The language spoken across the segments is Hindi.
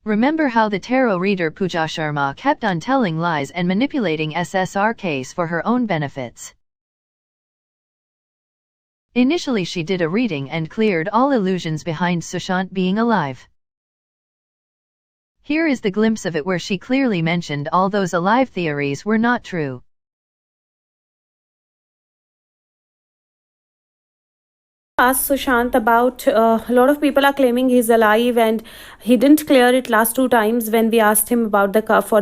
Remember how the tarot reader Pooja Sharma kept on telling lies and manipulating SSR case for her own benefits. Initially she did a reading and cleared all illusions behind Sushant being alive. Here is the glimpse of it where she clearly mentioned all those alive theories were not true. Asked Sushant about a lot of people are claiming he's alive, and he didn't clear it last two times when we asked him about the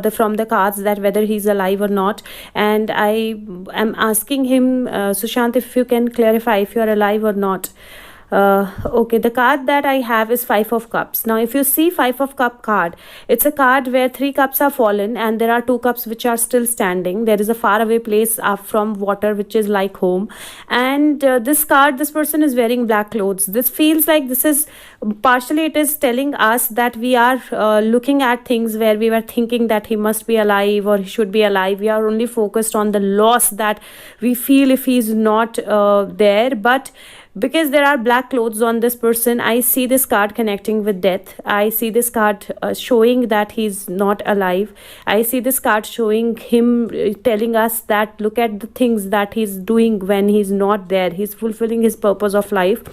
from the cards that whether he's alive or not. And I am asking him, Sushant, if you can clarify if you're alive or not. Okay, the card that I have is Five of Cups. Now if you see Five of Cup card, it's a card where 3 cups are fallen and there are 2 cups which are still standing. There is a faraway place from water which is like home. And this card, this person is wearing black clothes. This feels like this is partially, it is telling us that we are looking at things where we were thinking that he must be alive or he should be alive. We are only focused on the loss that we feel if he's not there. But because there are black clothes on this person, I see this card connecting with death. I see this card showing that he's not alive. I see this card showing him, telling us that look at the things that he's doing when he's not there. He's fulfilling his purpose of life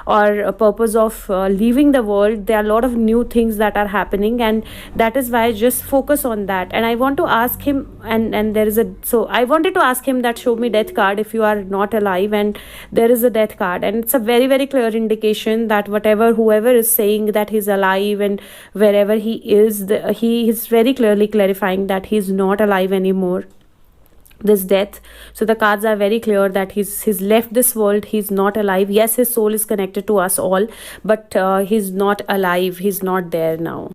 or a purpose of leaving the world. There are a lot of new things that are happening, and that is why I just focus on that. And I want to ask him, and there is a, so I wanted to ask him that show me death card if you are not alive, and there is a death card. And it's a very, very clear indication that whoever is saying that he's alive and wherever he is, he is very clearly clarifying that he's not alive anymore, this death. So the cards are very clear that he's left this world. He's not alive. Yes, his soul is connected to us all, but he's not alive. He's not there now,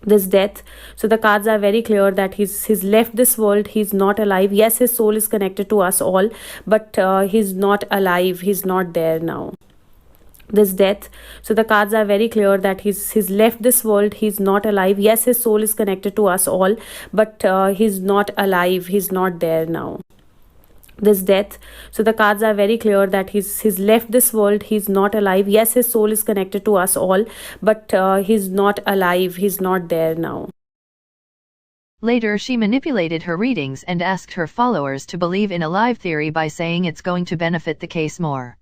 this death. So the cards are very clear that he's left this world. He's not alive. Yes, his soul is connected to us all, but he's not alive. He's not there now, this death. So the cards are very clear that he's left this world. He's not alive. Yes, his soul is connected to us all, but he's not alive. He's not there now, this death. So the cards are very clear that he's left this world. He's not alive. Yes, his soul is connected to us all, but he's not alive. He's not there now. Later she manipulated her readings and asked her followers to believe in a live theory by saying it's going to benefit the case more.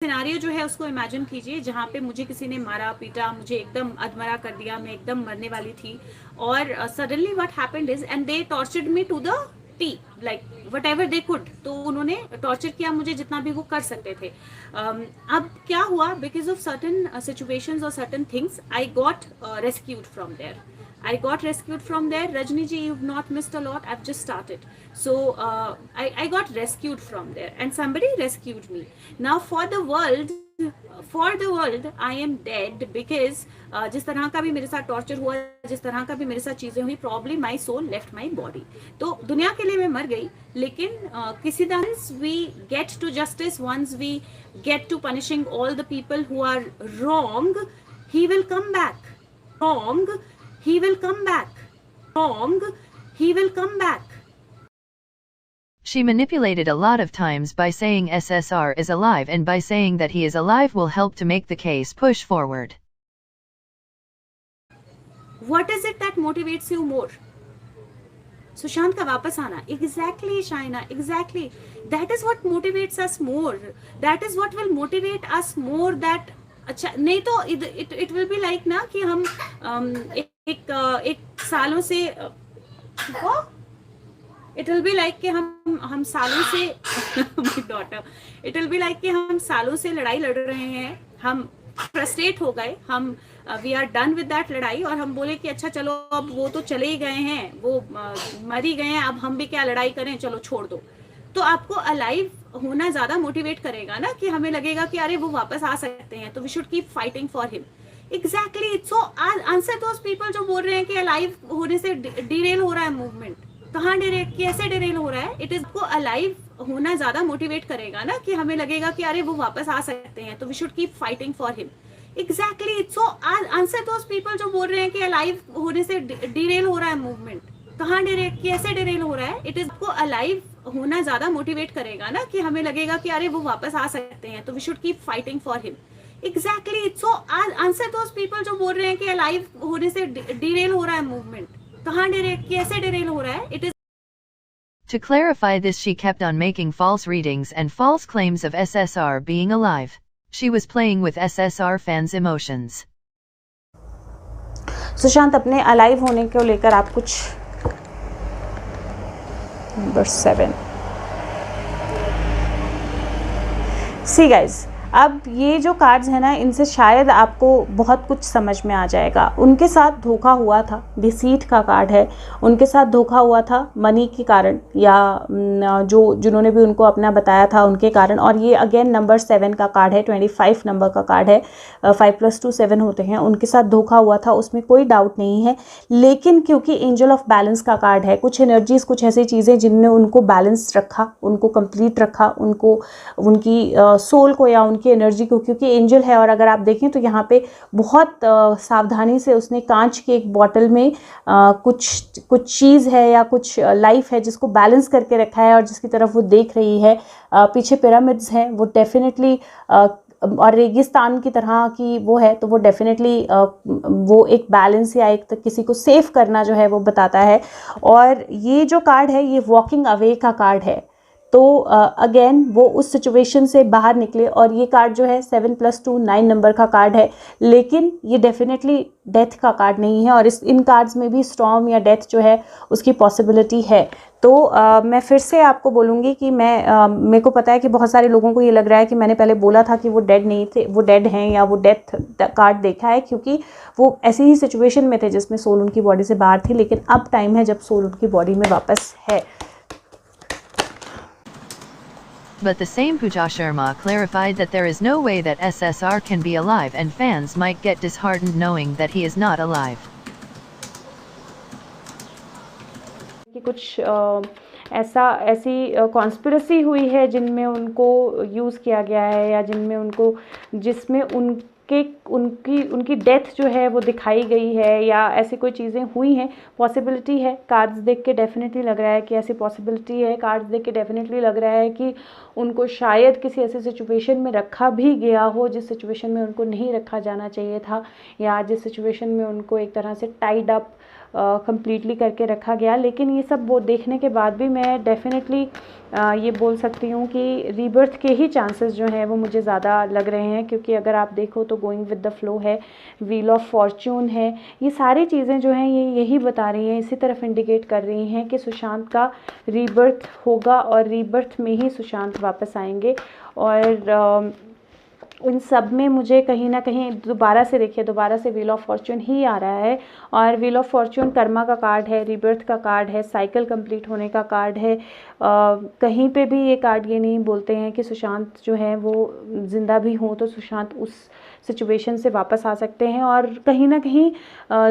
Scenario जो है उसको इमेजिन कीजिए जहाँ पे मुझे किसी ने मारा पीटा, मुझे एकदम अधमरा कर दिया, मैं एकदम मरने वाली थी, और suddenly what happened is and they tortured me to the T, like whatever they could. तो उन्होंने टॉर्चर किया मुझे जितना भी वो कर सकते थे. अब क्या हुआ, बिकॉज ऑफ सर्टन सिचुएशंस और certain things I got rescued from there. I got rescued from there. Rajni ji, you've not missed a lot. I've just started. So I got rescued from there, and somebody rescued me. Now for the world, I am dead because जिस तरह का भी मेरे साथ टॉर्चर हुआ, जिस तरह का भी मेरे साथ चीजें हुई, probably my soul left my body. तो दुनिया के लिए मैं मर गई, लेकिन किसी once we get to justice, once we get to punishing all the people who are wrong, he will come back. Wrong, he will come back. Wrong, he will come back. She manipulated a lot of times by saying SSR is alive, and by saying that he is alive will help to make the case push forward. What is it that motivates you more? Sushant का वापस आना. Exactly, Shaina, exactly. That is what motivates us more. That is what will motivate us more. That अच्छा नहीं तो it will be like ना कि हम एक सालों से it will be like कि हम सालों से my daughter, it will be like कि हम सालों से लड़ाई लड़ रहे हैं, हम फ्रस्ट्रेट हो गए, हम we are done with that लड़ाई, और हम बोले कि अच्छा चलो अब वो तो चले ही गए हैं, वो मर ही गए हैं, अब हम भी क्या लड़ाई करें, चलो छोड़ दो. तो आपको अलाइव होना ज्यादा मोटिवेट करेगा ना, कि हमें लगेगा कि अरे वो वापस आ सकते हैं, तो we should keep fighting for him. Exactly. So answer those people जो बोल रहे हैं कि अलाइव होने से डिरेल हो रहा है मूवमेंट. कहाँ डिरेल, कैसे डिरेल हो रहा है? इट इज को अलाइव होना ज्यादा मोटिवेट करेगा ना, कि हमें लगेगा कि अरे वो वापस आ सकते हैं, तो we should keep fighting for him. Exactly. So answer those people जो बोल रहे हैं कि अलाइव होने से डिरेल हो रहा है मूवमेंट. कहाँ डिरेल, कैसे डिरेल हो रहा है? इट इज को अलाइव होना ज्यादा मोटिवेट करेगा ना, कि हमें लगेगा कि अरे वो वापस आ सकते हैं, तो we should keep fighting for him. Exactly. So answer those people जो बोल रहे हैं कि अलाइव होने से डिरेल हो रहा है मूवमेंट, कहाँ डिरेल, कैसे डिरेल हो रहा है? It is To clarify this, she kept on making false readings and false claims of SSR being alive. She was playing with SSR fans' emotions. Sushant अपने अलाइव होने को लेकर आप कुछ नंबर 7 सी गाइज, अब ये जो कार्ड्स हैं ना, इनसे शायद आपको बहुत कुछ समझ में आ जाएगा। उनके साथ धोखा हुआ था, डिसीट का कार्ड है, उनके साथ धोखा हुआ था मनी के कारण, या जो जिन्होंने भी उनको अपना बताया था उनके कारण। और ये अगेन नंबर 7 का कार्ड है, 25 नंबर का कार्ड है, 5 + 2 7 होते हैं। उनके साथ धोखा हुआ था, उसमें कोई डाउट नहीं है। लेकिन क्योंकि एंजल ऑफ बैलेंस का कार्ड है, कुछ एनर्जीज, कुछ ऐसी चीज़ें जिनने उनको बैलेंस रखा, उनको कंप्लीट रखा, उनको उनकी सोल को या उनकी एनर्जी को, क्योंकि एंजल है। और अगर आप देखें तो यहाँ पे बहुत सावधानी से उसने कांच के एक बॉटल में कुछ चीज़ है या कुछ लाइफ है जिसको बैलेंस करके रखा है और जिसकी तरफ वो देख रही है। पीछे पिरामिड्स हैं, वो डेफिनेटली और रेगिस्तान की तरह की वो है, तो वो डेफिनेटली वो एक बैलेंस या एक किसी को सेफ करना जो है वो बताता है। और ये जो कार्ड है, ये वॉकिंग अवे का कार्ड है। तो अगेन वो उस सिचुएशन से बाहर निकले। और ये कार्ड जो है 7 + 2 9 नंबर का कार्ड है, लेकिन ये डेफिनेटली डेथ का कार्ड नहीं है। और इन कार्ड्स में भी स्टॉर्म या डेथ जो है उसकी पॉसिबिलिटी है। तो मैं फिर से आपको बोलूँगी कि मेरे को पता है कि बहुत सारे लोगों को ये लग रहा है कि मैंने पहले बोला था कि वो डेड नहीं थे, वो डेड हैं या वो डेथ कार्ड देखा है, क्योंकि वो ऐसी ही सिचुएशन में थे जिसमें सोल उनकी बॉडी से बाहर थी। लेकिन अब टाइम है जब सोल उनकी बॉडी में वापस है। But the same Pooja Sharma clarified that there is no way that SSR can be alive and fans might get disheartened knowing that he is not alive. कि कुछ ऐसी कॉन्स्पिरेसी हुई है जिनमें उनको यूज़ किया गया है, या जिसमें उनकी डेथ जो है वो दिखाई गई है, या ऐसी कोई चीज़ें हुई हैं। पॉसिबिलिटी है, कार्ड्स देख के डेफिनेटली लग रहा है कि ऐसी पॉसिबिलिटी है। कार्ड्स देख के डेफिनेटली लग रहा है कि उनको शायद किसी ऐसी सिचुएशन में रखा भी गया हो जिस सिचुएशन में उनको नहीं रखा जाना चाहिए था, या जिस सिचुएशन में उनको एक तरह से टाइड अप कंप्लीटली करके रखा गया। लेकिन ये सब वो देखने के बाद भी मैं डेफिनेटली ये बोल सकती हूँ कि रीबर्थ के ही चांसेस जो हैं वो मुझे ज़्यादा लग रहे हैं। क्योंकि अगर आप देखो तो गोइंग विद द फ्लो है, व्हील ऑफ फॉर्च्यून है, ये सारी चीज़ें जो हैं ये यही बता रही हैं, इसी तरफ इंडिकेट कर रही हैं कि सुशांत का रीबर्थ होगा और रीबर्थ में ही सुशांत वापस आएंगे। और इन सब में मुझे कहीं ना कहीं दोबारा से व्हील ऑफ फॉर्च्यून ही आ रहा है। और व्हील ऑफ फॉर्च्यून कर्मा का कार्ड है, रीबर्थ का कार्ड है, साइकिल कंप्लीट होने का कार्ड है। कहीं पे भी ये कार्ड ये नहीं बोलते हैं कि सुशांत जो है वो ज़िंदा भी हों तो सुशांत उस सिचुएशन से वापस आ सकते हैं। और कहीं ना कहीं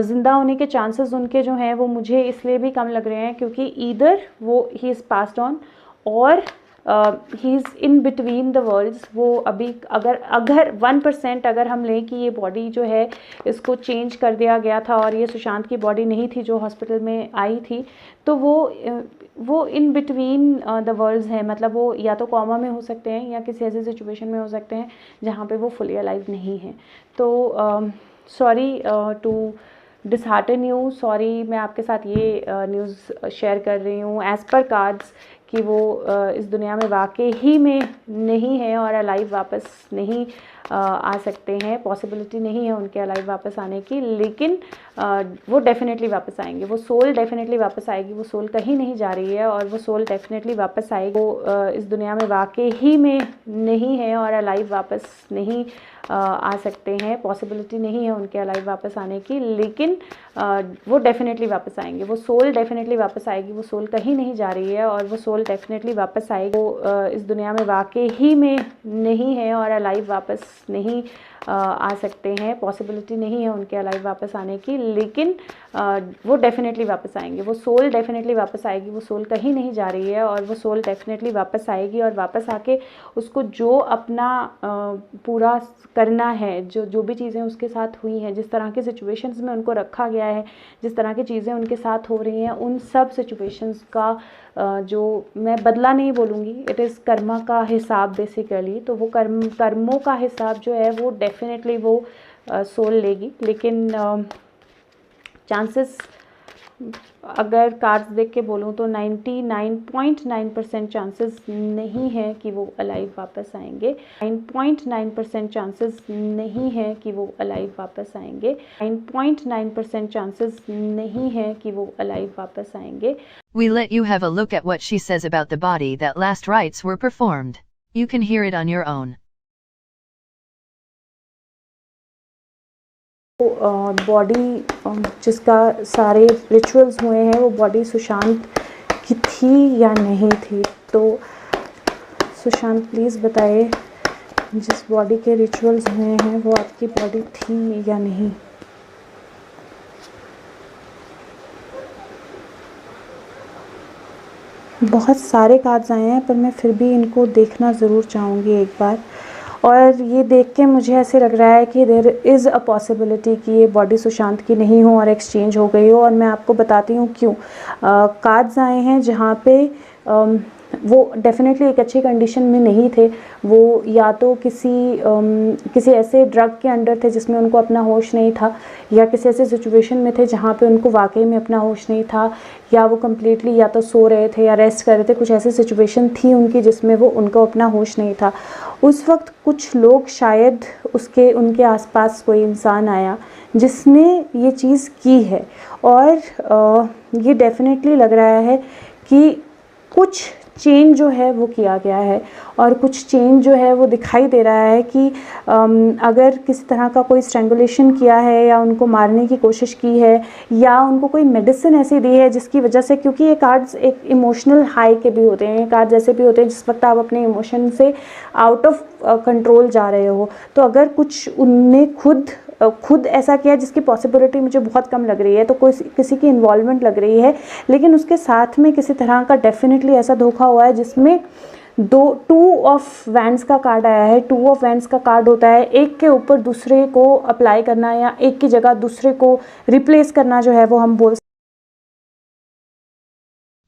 ज़िंदा होने के चांसेस उनके जो हैं वो मुझे इसलिए भी कम लग रहे हैं क्योंकि ईदर वो ही इज़ पास्ड ऑन और he is in between the worlds. वो अभी अगर 1% अगर हम लें कि ये बॉडी जो है इसको चेंज कर दिया गया था और ये सुशांत की बॉडी नहीं थी जो हॉस्पिटल में आई थी, तो वो इन बिटवीन द वर्ल्ड्स है। मतलब वो या तो कॉमा में हो सकते हैं या किसी ऐसी सिचुएशन में हो सकते हैं जहाँ पे वो फुली अलाइव नहीं है। तो sorry to dishearten you, sorry मैं आपके साथ ये न्यूज़ शेयर कर रही हूँ एज़ पर कार्ड्स कि वो इस दुनिया में वाकई ही में नहीं है और अलाइव वापस नहीं आ सकते हैं। पॉसिबिलिटी नहीं है उनके अलाइव वापस आने की, लेकिन वो डेफिनेटली वापस आएंगे। वो सोल डेफिनेटली वापस आएगी, वो सोल कहीं नहीं जा रही है और वो सोल डेफिनेटली वापस आएगी। वो इस दुनिया में वाकई ही में नहीं है और अलाइव वापस नहीं आ सकते हैं। पॉसिबिलिटी नहीं है उनके अलाइव वापस आने की, लेकिन वो डेफिनेटली वापस आएंगे। वो सोल डेफिनेटली वापस आएगी, वो सोल कहीं नहीं जा रही है और वो सोल डेफिनेटली वापस आएगी। वो इस दुनिया में वाकई ही में नहीं है और अलाइव वापस नहीं आ सकते हैं। पॉसिबिलिटी नहीं है उनके अलाइव वापस आने की, लेकिन वो डेफिनेटली वापस आएंगे। वो सोल डेफिनेटली वापस आएगी, वो सोल कहीं नहीं जा रही है और वो सोल डेफिनेटली वापस आएगी और वापस आके उसको जो अपना पूरा करना है, जो भी चीज़ें उसके साथ हुई हैं, जिस तरह के सिचुएशंस में उनको रखा गया है, जिस तरह की चीज़ें उनके साथ हो रही हैं, उन सब सिचुएशंस का जो मैं बदला नहीं बोलूँगी, इट इज़ कर्मा का हिसाब बेसिकली। तो वो कर्मों का हिसाब जो है वो डेफिनेटली वो सोल लेगी, लेकिन चांसेस अगर कार्ड्स देख के बोलूँ तो 99.9% चांसेस नहीं है कि वो अलाइव वापस आएंगे। 9.9% चांसेस नहीं है कि वो अलाइव वापस आएंगे। 9.9% चांसेस नहीं है कि वो अलाइव वापस आएंगे। We let you have a look at what she says about the body that last rites were performed. You can hear it on your own. Body जिसका सारे रिचुअल्स हुए हैं वो बॉडी सुशांत की थी या नहीं थी। तो सुशांत प्लीज़ बताइए, जिस बॉडी के रिचुअल्स हुए हैं वो आपकी बॉडी थी या नहीं। बहुत सारे कार्ड्स आए हैं पर मैं फिर भी इनको देखना ज़रूर चाहूँगी एक बार, और ये देख के मुझे ऐसे लग रहा है कि देयर इज़ अ पॉसिबिलिटी कि ये बॉडी सुशांत की नहीं हो और एक्सचेंज हो गई हो। और मैं आपको बताती हूँ क्यों। कार्ड्स आए हैं जहाँ पे वो डेफिनेटली एक अच्छी कंडीशन में नहीं थे। वो या तो किसी ऐसे ड्रग के अंडर थे जिसमें उनको अपना होश नहीं था, या किसी ऐसे सिचुएशन में थे जहाँ पे उनको वाकई में अपना होश नहीं था, या वो कम्प्लीटली या तो सो रहे थे या रेस्ट कर रहे थे। कुछ ऐसी सिचुएशन थी उनकी जिसमें वो उनको अपना होश नहीं था। उस वक्त कुछ लोग शायद उनके आसपास कोई इंसान आया जिसने ये चीज़ की है, और ये डेफिनेटली लग रहा है कि कुछ चेंज जो है वो किया गया है, और कुछ चेंज जो है वो दिखाई दे रहा है कि अगर किसी तरह का कोई स्ट्रैंगुलेशन किया है या उनको मारने की कोशिश की है या उनको कोई मेडिसिन ऐसी दी है जिसकी वजह से, क्योंकि ये कार्ड्स एक इमोशनल हाई के भी होते हैं, ये कार्ड्स ऐसे भी होते हैं जिस वक्त आप अपने इमोशन से आउट ऑफ कंट्रोल जा रहे हो। तो अगर कुछ उनने खुद ऐसा किया जिसकी पॉसिबिलिटी मुझे बहुत कम लग रही है, तो कोई किसी की इन्वॉल्वमेंट लग रही है, लेकिन उसके साथ में किसी तरह का डेफिनेटली ऐसा धोखा हुआ है जिसमें टू ऑफ वैंड्स का कार्ड आया है। टू ऑफ वैंड्स का कार्ड होता है एक के ऊपर दूसरे को अप्लाई करना या एक की जगह दूसरे को रिप्लेस करना, जो है वो हम बोल।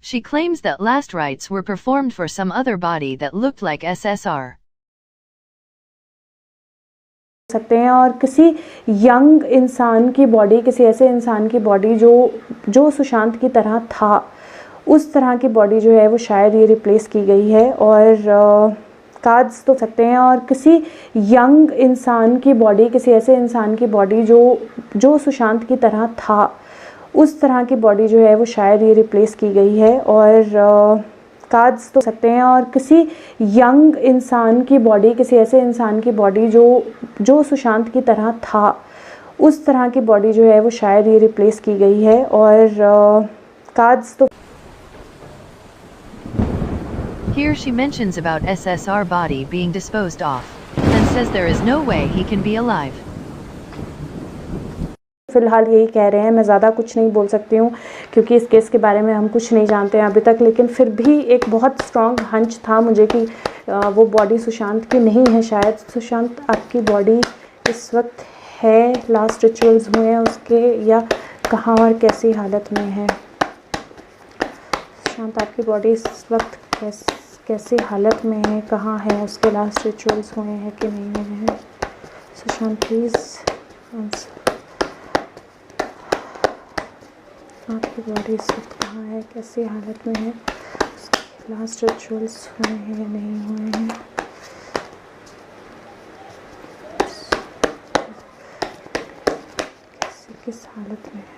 She claims that last rites were performed for some other body that looked like SSR. सकते हैं, और किसी यंग इंसान की बॉडी, किसी ऐसे इंसान की बॉडी जो सुशांत की तरह था, उस तरह की बॉडी जो है वो शायद ये रिप्लेस की गई है। और कार्ड्स तो सकते हैं, और किसी यंग इंसान की बॉडी, किसी ऐसे इंसान की बॉडी जो सुशांत की तरह था, उस तरह की बॉडी जो है वो शायद ये रिप्लेस की गई है। और कार्ड्स तो सकते हैं, और किसी यंग इंसान की बॉडी, किसी ऐसे इंसान की बॉडी जो सुशांत की तरह था, उस तरह की बॉडी जो है वो शायद ये रिप्लेस की गई है। और कार्ड्स तो Here she mentions about SSR body being disposed of, and says there is no way he can be alive. फ़िलहाल यही कह रहे हैं, मैं ज़्यादा कुछ नहीं बोल सकती हूँ क्योंकि इस केस के बारे में हम कुछ नहीं जानते हैं अभी तक, लेकिन फिर भी एक बहुत स्ट्रॉन्ग हंच था मुझे कि वो बॉडी सुशांत की नहीं है। शायद सुशांत आपकी बॉडी इस वक्त है, लास्ट रिचुअल्स हुए हैं उसके, या कहाँ और कैसी हालत में है। सुशांत आपकी बॉडी इस वक्त कैसी हालत में है, कहाँ है, उसके लास्ट रिचुअल्स हुए हैं कि नहीं हुए हैं। Sushant please answer. आपकी बॉडी इस वक्त कहाँ है, कैसी हालत में है, उसके लास्ट रिचुअल्स हुए हैं या नहीं हुए हैं। किस हालत में है।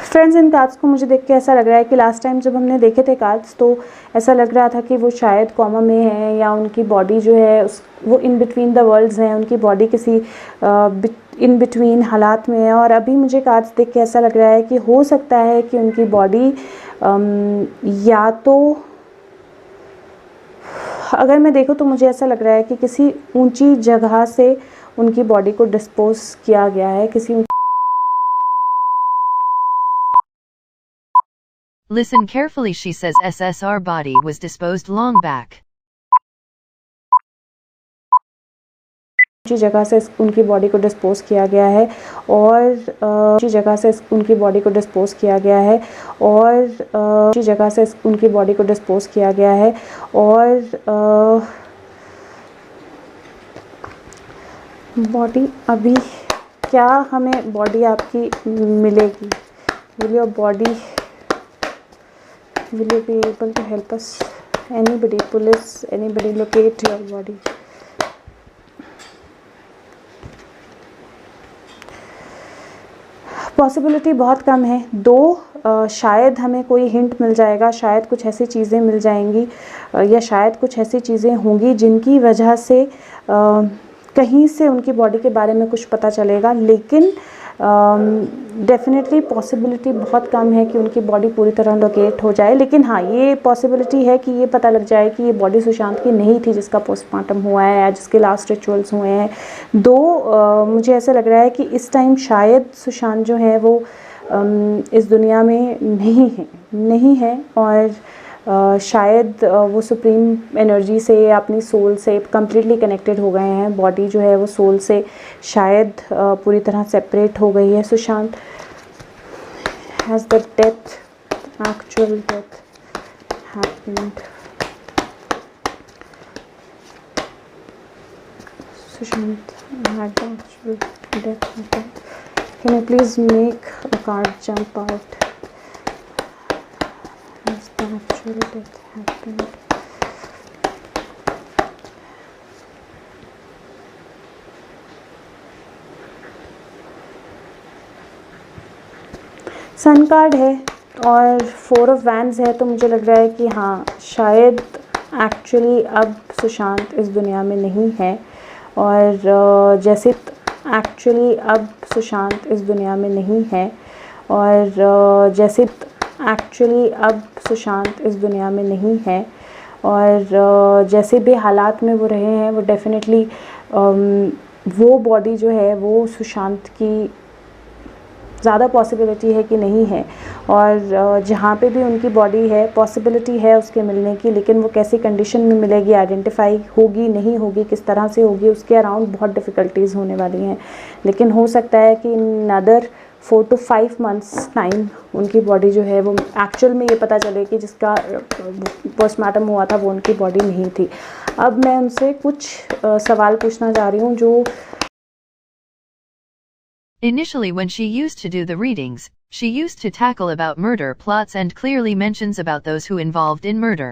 फ्रेंड्स, इन कार्ड्स को मुझे देख के ऐसा लग रहा है कि लास्ट टाइम जब हमने देखे थे कार्ड्स तो ऐसा लग रहा था कि वो शायद कॉमा में है, या उनकी बॉडी जो है वो इन बिटवीन द वर्ल्ड्स हैं, उनकी बॉडी किसी इन बिटवीन हालात में है। और अभी मुझे कार्ड्स देख के ऐसा लग रहा है कि हो सकता है कि उनकी बॉडी या तो, अगर मैं देखूँ तो मुझे ऐसा लग रहा है कि किसी ऊंची जगह से उनकी बॉडी को डिस्पोज किया गया है, किसी। Listen carefully, she says SSR body was disposed long back. ऊंची जगह से उनकी बॉडी को डिस्पोज किया गया है और ऊंची जगह से उनकी बॉडी को डिस्पोज किया गया है और ऊंची जगह से उनकी बॉडी को डिस्पोज किया गया है और बॉडी अभी क्या हमें बॉडी आपकी मिलेगी? Will your body will you be able to help us? Anybody, police, anybody, locate your body. Possibility बहुत कम है। शायद हमें कोई हिंट मिल जाएगा, शायद कुछ ऐसी चीज़ें मिल जाएंगी या शायद कुछ ऐसी चीज़ें होंगी जिनकी वजह से कहीं से उनकी बॉडी के बारे में कुछ पता चलेगा, लेकिन डेफिनेटली पॉसिबिलिटी बहुत कम है कि उनकी बॉडी पूरी तरह लोकेट हो जाए। लेकिन हाँ, ये पॉसिबिलिटी है कि ये पता लग जाए कि ये बॉडी सुशांत की नहीं थी जिसका पोस्टमार्टम हुआ है या जिसके लास्ट रिचुअल्स हुए हैं। मुझे ऐसा लग रहा है कि इस टाइम शायद सुशांत जो है वो इस दुनिया में नहीं है और शायद वो सुप्रीम एनर्जी से, अपनी सोल से कंप्लीटली कनेक्टेड हो गए हैं। बॉडी जो है वो सोल से शायद पूरी तरह सेपरेट हो गई है। Sushant has the death, actual death happened. Sushant had the actual death happened. Can you please make a card jump out? Has the actual death happened? Sun card है और 4 ऑफ वैंड्स है, तो मुझे लग रहा है कि हाँ, शायद एक्चुअली अब सुशांत इस दुनिया में नहीं है और जैसे एक्चुअली अब सुशांत इस दुनिया में नहीं है और जैसे एक्चुअली अब सुशांत इस दुनिया में नहीं है और जैसे भी हालात में वो रहे हैं, वो डेफिनेटली वो बॉडी जो है वो सुशांत की ज़्यादा पॉसिबिलिटी है कि नहीं है और जहाँ पे भी उनकी बॉडी है पॉसिबिलिटी है उसके मिलने की, लेकिन वो कैसी कंडीशन में मिलेगी, आइडेंटिफाई होगी नहीं होगी, किस तरह से होगी, उसके अराउंड बहुत डिफ़िकल्टीज़ होने वाली हैं। लेकिन हो सकता है कि in other 4 to 5 months time उनकी बॉडी जो है वो एक्चुअल में ये पता चले कि जिसका पोस्टमार्टम हुआ था वो उनकी बॉडी नहीं थी। अब मैं उनसे कुछ सवाल पूछना चाह रही हूँ जो Initially, when she used to do the readings, she used to tackle about murder plots and clearly mentions about those who involved in murder.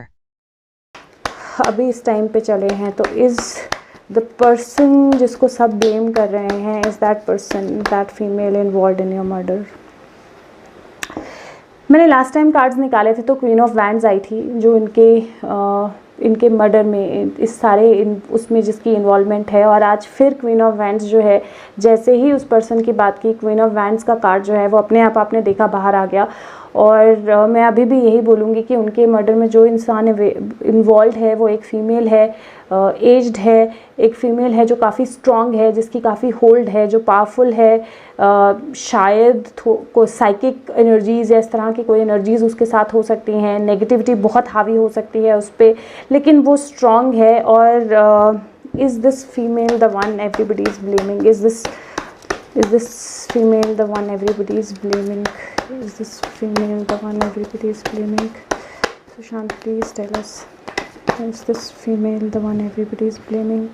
अभी इस टाइम पे चले हैं तो इज द पर्सन जिसको सब ब्लेम कर रहे हैं, is that person, that female involved in your murder? मैंने लास्ट टाइम कार्ड्स निकाले थे तो क्वीन ऑफ वैंड्स आई थी जो इनके मर्डर में इस सारे उसमें जिसकी इन्वॉल्वमेंट है, और आज फिर क्वीन ऑफ वैंड्स जो है, जैसे ही उस पर्सन की बात की, क्वीन ऑफ वैंड्स का कार्ड जो है वो अपने आप आपने देखा बाहर आ गया। और मैं अभी भी यही बोलूँगी कि उनके मर्डर में जो इंसान इन्वॉल्व है वो एक फ़ीमेल है, एज्ड है, एक फ़ीमेल है जो काफ़ी स्ट्रॉन्ग है, जिसकी काफ़ी होल्ड है, जो पावरफुल है। शायद कोई साइकिक एनर्जीज़ या इस तरह की कोई एनर्जीज़ उसके साथ हो सकती हैं, नेगेटिविटी बहुत हावी हो सकती है उस पर, लेकिन वो स्ट्रॉन्ग है। और is this female the one everybody is blaming? Is this female the one everybody is blaming? Is this female the one everybody is blaming? Sushant, please tell us, is this female the one everybody is blaming?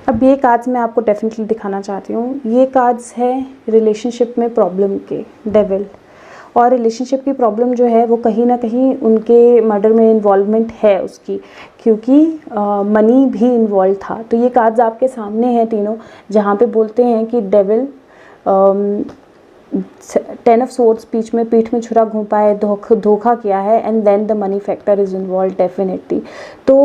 अब ये कार्ड्स मैं आपको डेफिनेटली दिखाना चाहती हूँ। ये कार्ड्स है रिलेशनशिप में प्रॉब्लम के, डेविल। और रिलेशनशिप की प्रॉब्लम जो है वो कहीं ना कहीं उनके मर्डर में इन्वॉल्वमेंट है उसकी, क्योंकि मनी भी इन्वॉल्व था। तो ये कार्ड्स आपके सामने हैं तीनों, जहाँ पे बोलते हैं कि डेविल 10 ऑफ सोर्ड्स पीठ में छुरा घूंपा है, धोखा किया है, and then the money factor is involve definitely. तो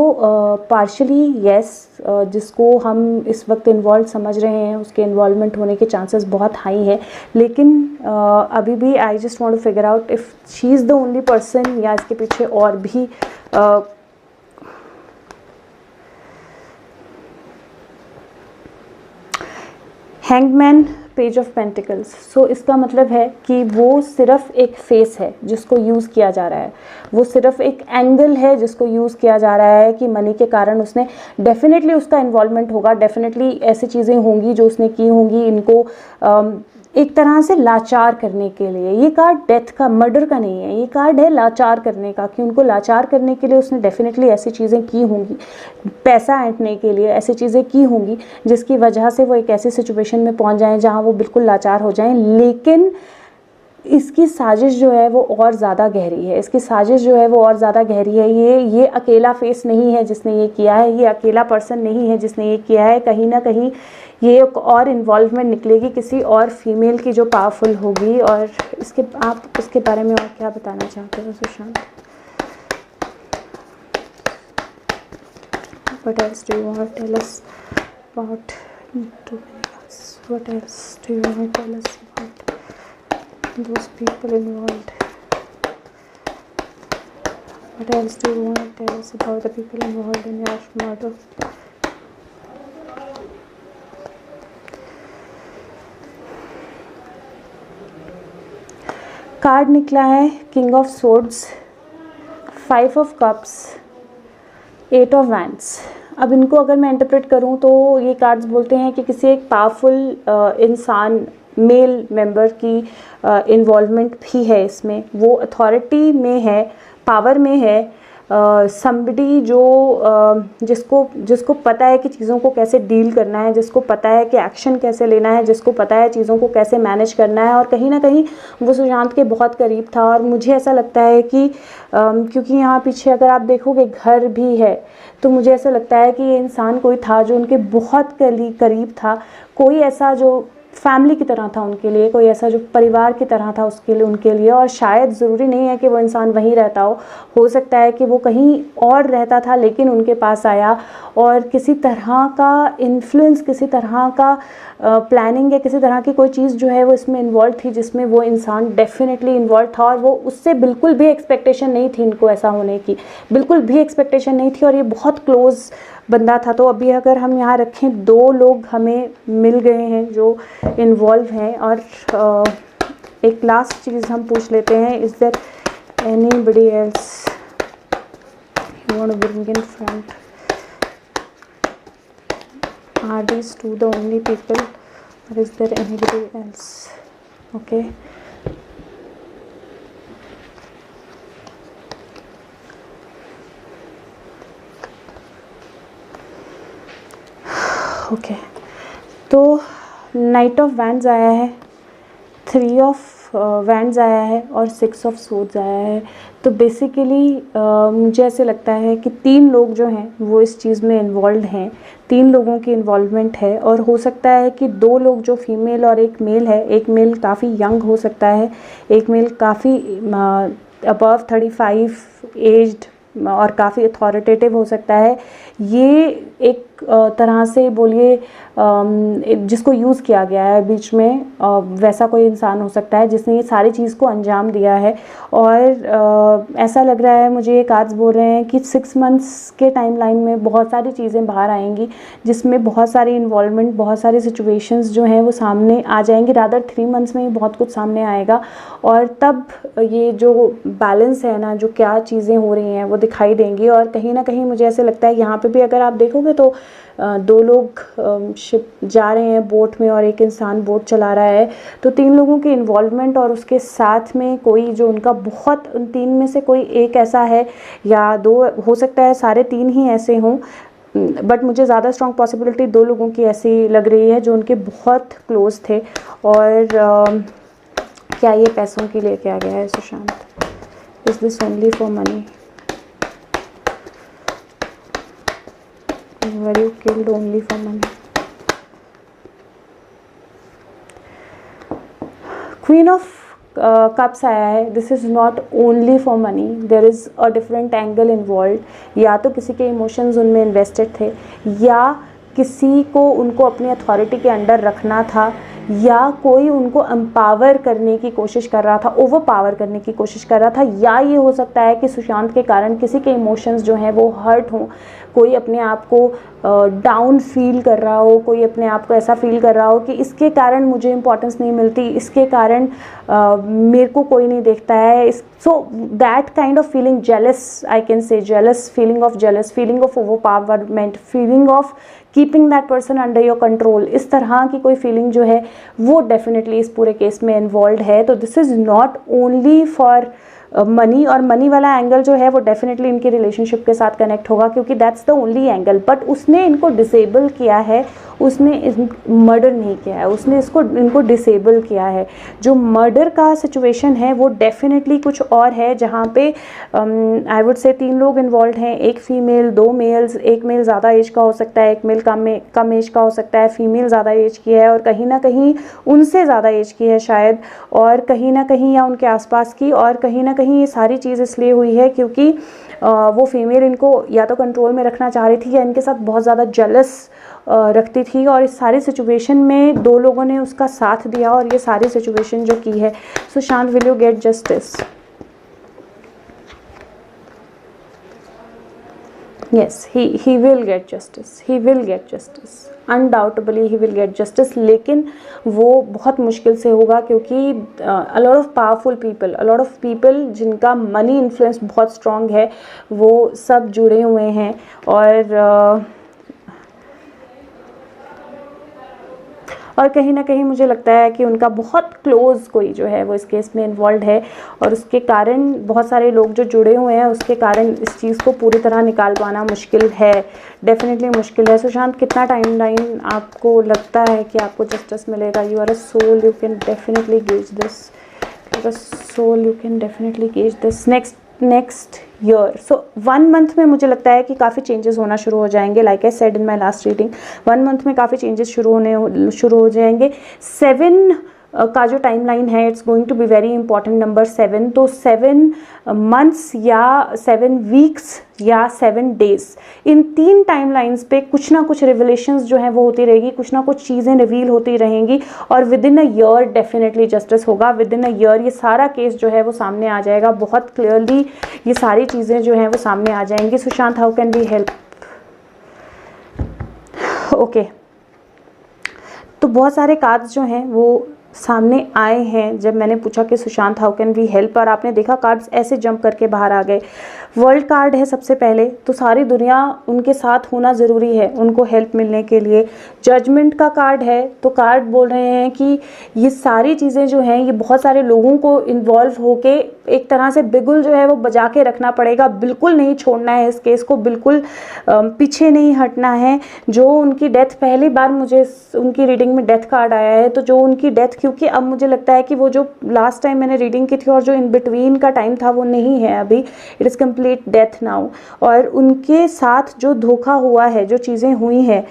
पार्शली येस, जिसको हम इस वक्त इन्वॉल्व समझ रहे हैं उसके इन्वॉल्वमेंट होने के चांसेस बहुत हाई है। लेकिन अभी भी I just want to figure out if she is the only person या इसके पीछे और भी hangman page of pentacles. So इसका मतलब है कि वो सिर्फ एक फेस है जिसको यूज़ किया जा रहा है, वो सिर्फ एक एंगल है जिसको यूज़ किया जा रहा है कि मनी के कारण उसने, डेफिनेटली उसका इन्वॉल्वमेंट होगा, डेफिनेटली ऐसी चीज़ें होंगी जो उसने की होंगी इनको एक तरह से लाचार करने के लिए। ये कार्ड डेथ का, मर्डर का नहीं है, ये कार्ड है लाचार करने का, कि उनको लाचार करने के लिए उसने डेफिनेटली ऐसी चीज़ें की होंगी, पैसा ऐंठने के लिए ऐसी चीज़ें की होंगी जिसकी वजह से वो एक ऐसी सिचुएशन में पहुंच जाएं जहां वो बिल्कुल लाचार हो जाएं। लेकिन इसकी साजिश जो है वो और ज़्यादा गहरी है, इसकी साजिश जो है वो और ज़्यादा गहरी है। ये अकेला फेस नहीं है जिसने ये किया है, ये अकेला पर्सन नहीं है जिसने ये किया है। कहीं ना कहीं ये एक और इन्वॉल्वमेंट निकलेगी किसी और फीमेल की जो पावरफुल होगी। और आप इसके बारे में और क्या बताना चाहते हो Sushant? What else do you want to tell us about? What else do you want to tell us about those people involved? What else do you want to tell us about the people involved in your murder? Card निकला है king of swords, 5 of cups, 8 of wands. अब इनको अगर मैं इंटरप्रेट करूं तो ये कार्ड्स बोलते हैं कि किसी एक पावरफुल इंसान, मेल मेंबर की इन्वॉल्वमेंट भी है इसमें, वो अथॉरिटी में है, पावर में है, समबडी जो जिसको पता है कि चीज़ों को कैसे डील करना है, जिसको पता है कि एक्शन कैसे लेना है, जिसको पता है चीज़ों को कैसे मैनेज करना है। और कहीं ना कहीं वो सुशांत के बहुत करीब था। और मुझे ऐसा लगता है कि क्योंकि यहाँ पीछे अगर आप देखोगे घर भी है, तो मुझे ऐसा लगता है कि ये इंसान कोई था जो उनके बहुत करीब था, कोई ऐसा जो फैमिली की तरह था उनके लिए, कोई ऐसा जो परिवार की तरह था उसके लिए, उनके लिए। और शायद ज़रूरी नहीं है कि वो इंसान वहीं रहता हो सकता है कि वो कहीं और रहता था लेकिन उनके पास आया और किसी तरह का इन्फ्लुएंस, किसी तरह का प्लानिंग या किसी तरह की कोई चीज़ जो है वो इसमें इन्वॉल्व थी जिसमें वो इंसान डेफिनेटली इन्वॉल्व था। और वो उससे बिल्कुल भी एक्सपेक्टेशन नहीं थी इनको ऐसा होने की, बिल्कुल भी एक्सपेक्टेशन नहीं थी। और ये बहुत क्लोज बंदा था। तो अभी अगर हम यहाँ रखें, 2 लोग हमें मिल गए हैं जो इन्वॉल्व हैं। और एक लास्ट चीज़ हम पूछ लेते हैं, is there anybody else you want to bring in front? Are these 2 the only people or is there anybody else? Okay. Okay, तो नाइट ऑफ वैंड्स आया है, 3 ऑफ वैंड्स आया है और 6 ऑफ सोर्ड्स आया है। तो बेसिकली मुझे ऐसे लगता है कि 3 लोग जो हैं वो इस चीज़ में इन्वॉल्व हैं, 3 लोगों की इन्वॉल्वमेंट है। और हो सकता है कि 2 लोग जो फीमेल और एक मेल है, एक मेल काफ़ी यंग हो सकता है, एक मेल काफ़ी अबव 35 एज्ड और काफ़ी अथॉरिटेटिव हो सकता है। ये एक तरह से बोलिए जिसको यूज़ किया गया है बीच में, वैसा कोई इंसान हो सकता है जिसने ये सारी चीज़ को अंजाम दिया है। और ऐसा लग रहा है मुझे, ये कार्ड्स बोल रहे हैं कि 6 मंथ्स के टाइमलाइन में बहुत सारी चीज़ें बाहर आएंगी जिसमें बहुत सारी इन्वॉल्वमेंट, बहुत सारी सिचुएशंस जो हैं वो सामने आ जाएंगी। रादर 3 मंथ्स में ही बहुत कुछ सामने आएगा। और तब ये जो बैलेंस है ना, जो क्या चीज़ें हो रही हैं वो दिखाई देंगी। और कहीं ना कहीं मुझे ऐसे लगता है यहाँ पे भी अगर आप देखोगे तो 2 लोग शिप जा रहे हैं बोट में और एक इंसान बोट चला रहा है। तो 3 लोगों की इन्वॉल्वमेंट और उसके साथ में कोई जो उनका बहुत, उन 3 में से कोई एक ऐसा है या 2, हो सकता है सारे 3 ही ऐसे हों, बट मुझे ज़्यादा स्ट्रॉन्ग पॉसिबिलिटी 2 लोगों की ऐसी लग रही है जो उनके बहुत क्लोज थे। और क्या ये पैसों के लिए किया गया है Sushant? Is this only for money? Were you killed only for money? Queen of Cups आया है। This is not only for money. There is a different angle involved. या तो किसी के इमोशंस उनमें इन्वेस्टेड थे, या किसी को उनको अपनी अथॉरिटी के अंडर रखना था, या कोई उनको एम्पावर करने की कोशिश कर रहा था, ओवर पावर करने की कोशिश कर रहा था, या ये हो सकता है कि सुशांत के कारण किसी के इमोशंस जो हैं वो हर्ट हों, कोई अपने आप को डाउन फील कर रहा हो, कोई अपने आप को ऐसा फील कर रहा हो कि इसके कारण मुझे इम्पोर्टेंस नहीं मिलती, इसके कारण मेरे को कोई नहीं देखता है। So that kind of feeling, jealous, I can say jealous, feeling of overpowerment, feeling of keeping that person under your control, इस तरह की कोई फीलिंग जो है वो डेफिनेटली इस पूरे केस में इन्वॉल्व है। तो this is not only for money, और मनी वाला एंगल जो है वो डेफिनेटली इनके रिलेशनशिप के साथ कनेक्ट होगा, क्योंकि that's the only angle. But उसने इनको डिसेबल किया है, उसने मर्डर नहीं किया है, उसने इनको डिसेबल किया है। जो मर्डर का सिचुएशन है वो डेफिनेटली कुछ और है, जहाँ पे आई वुड से 3 लोग इन्वॉल्व हैं, एक फीमेल, 2 मेल्स, एक मेल ज़्यादा एज का हो सकता है, एक मेल कम एज का हो सकता है, फीमेल ज़्यादा एज की है और कहीं ना कहीं उनसे ज़्यादा एज की है शायद, और कहीं ना कहीं या उनके आसपास की, और कहीं ना कहीं ये सारी चीज़ इसलिए हुई है क्योंकि वो फीमेल इनको या तो कंट्रोल में रखना चाह रही थी या इनके साथ बहुत ज़्यादा जेलस रखती थी, और इस सारी सिचुएशन में 2 लोगों ने उसका साथ दिया और ये सारी सिचुएशन जो की है। Sushant, will you get justice? Yes, he will get justice. He will get justice. Undoubtedly he will get justice. लेकिन वो बहुत मुश्किल से होगा, क्योंकि a lot of powerful people जिनका मनी इन्फ्लुएंस बहुत स्ट्रॉन्ग है, वो सब जुड़े हुए हैं, और कहीं ना कहीं मुझे लगता है कि उनका बहुत क्लोज कोई जो है वो इस केस में इन्वॉल्व है, और उसके कारण बहुत सारे लोग जो जुड़े हुए हैं, उसके कारण इस चीज़ को पूरी तरह निकाल पाना मुश्किल है, डेफिनेटली मुश्किल है। सुशांत, कितना टाइम लाइन आपको लगता है कि आपको जस्टिस मिलेगा? You are a soul, you can definitely gauge this, soul, you can definitely gauge this. Next year, so 1 month में मुझे लगता है कि काफ़ी चेंजेस होना शुरू हो जाएंगे। Like I said in my last reading, 1 month में काफ़ी चेंजेस शुरू हो जाएंगे। 7 का जो टाइमलाइन है, it's going to be very important number 7। तो 7 मंथ्स या 7 वीक्स या 7 डेज, इन 3 टाइमलाइंस पे कुछ ना कुछ रिवलेशंस जो हैं वो होती रहेगी, कुछ ना कुछ चीज़ें रिवील होती रहेंगी, और with in a year definitely justice होगा। विद इन अ ईयर ये सारा केस जो है वो सामने आ जाएगा, बहुत क्लियरली ये सारी चीज़ें जो हैं वो सामने आ जाएंगी। Sushant, how can we help? Okay, तो बहुत सारे कार्ड्स जो हैं वो सामने आए हैं जब मैंने पूछा कि Sushant how can we help, और आपने देखा कार्ड्स ऐसे जंप करके बाहर आ गए। वर्ल्ड कार्ड है सबसे पहले, तो सारी दुनिया उनके साथ होना ज़रूरी है उनको हेल्प मिलने के लिए। जजमेंट का कार्ड है, तो कार्ड बोल रहे हैं कि ये सारी चीज़ें जो हैं ये बहुत सारे लोगों को इन्वॉल्व होके एक तरह से बिगुल जो है वो बजा के रखना पड़ेगा, बिल्कुल नहीं छोड़ना है इस केस को, बिल्कुल पीछे नहीं हटना है। जो उनकी डेथ, पहली बार मुझे उनकी रीडिंग में डेथ कार्ड आया है, तो जो उनकी डेथ, क्योंकि अब मुझे लगता है कि वो जो लास्ट टाइम मैंने रीडिंग की थी और जो इन बिटवीन का टाइम था वो नहीं है अभी, it is complete death now. और उनके साथ जो धोखा हुआ है, जो चीज़ें हुई हैं,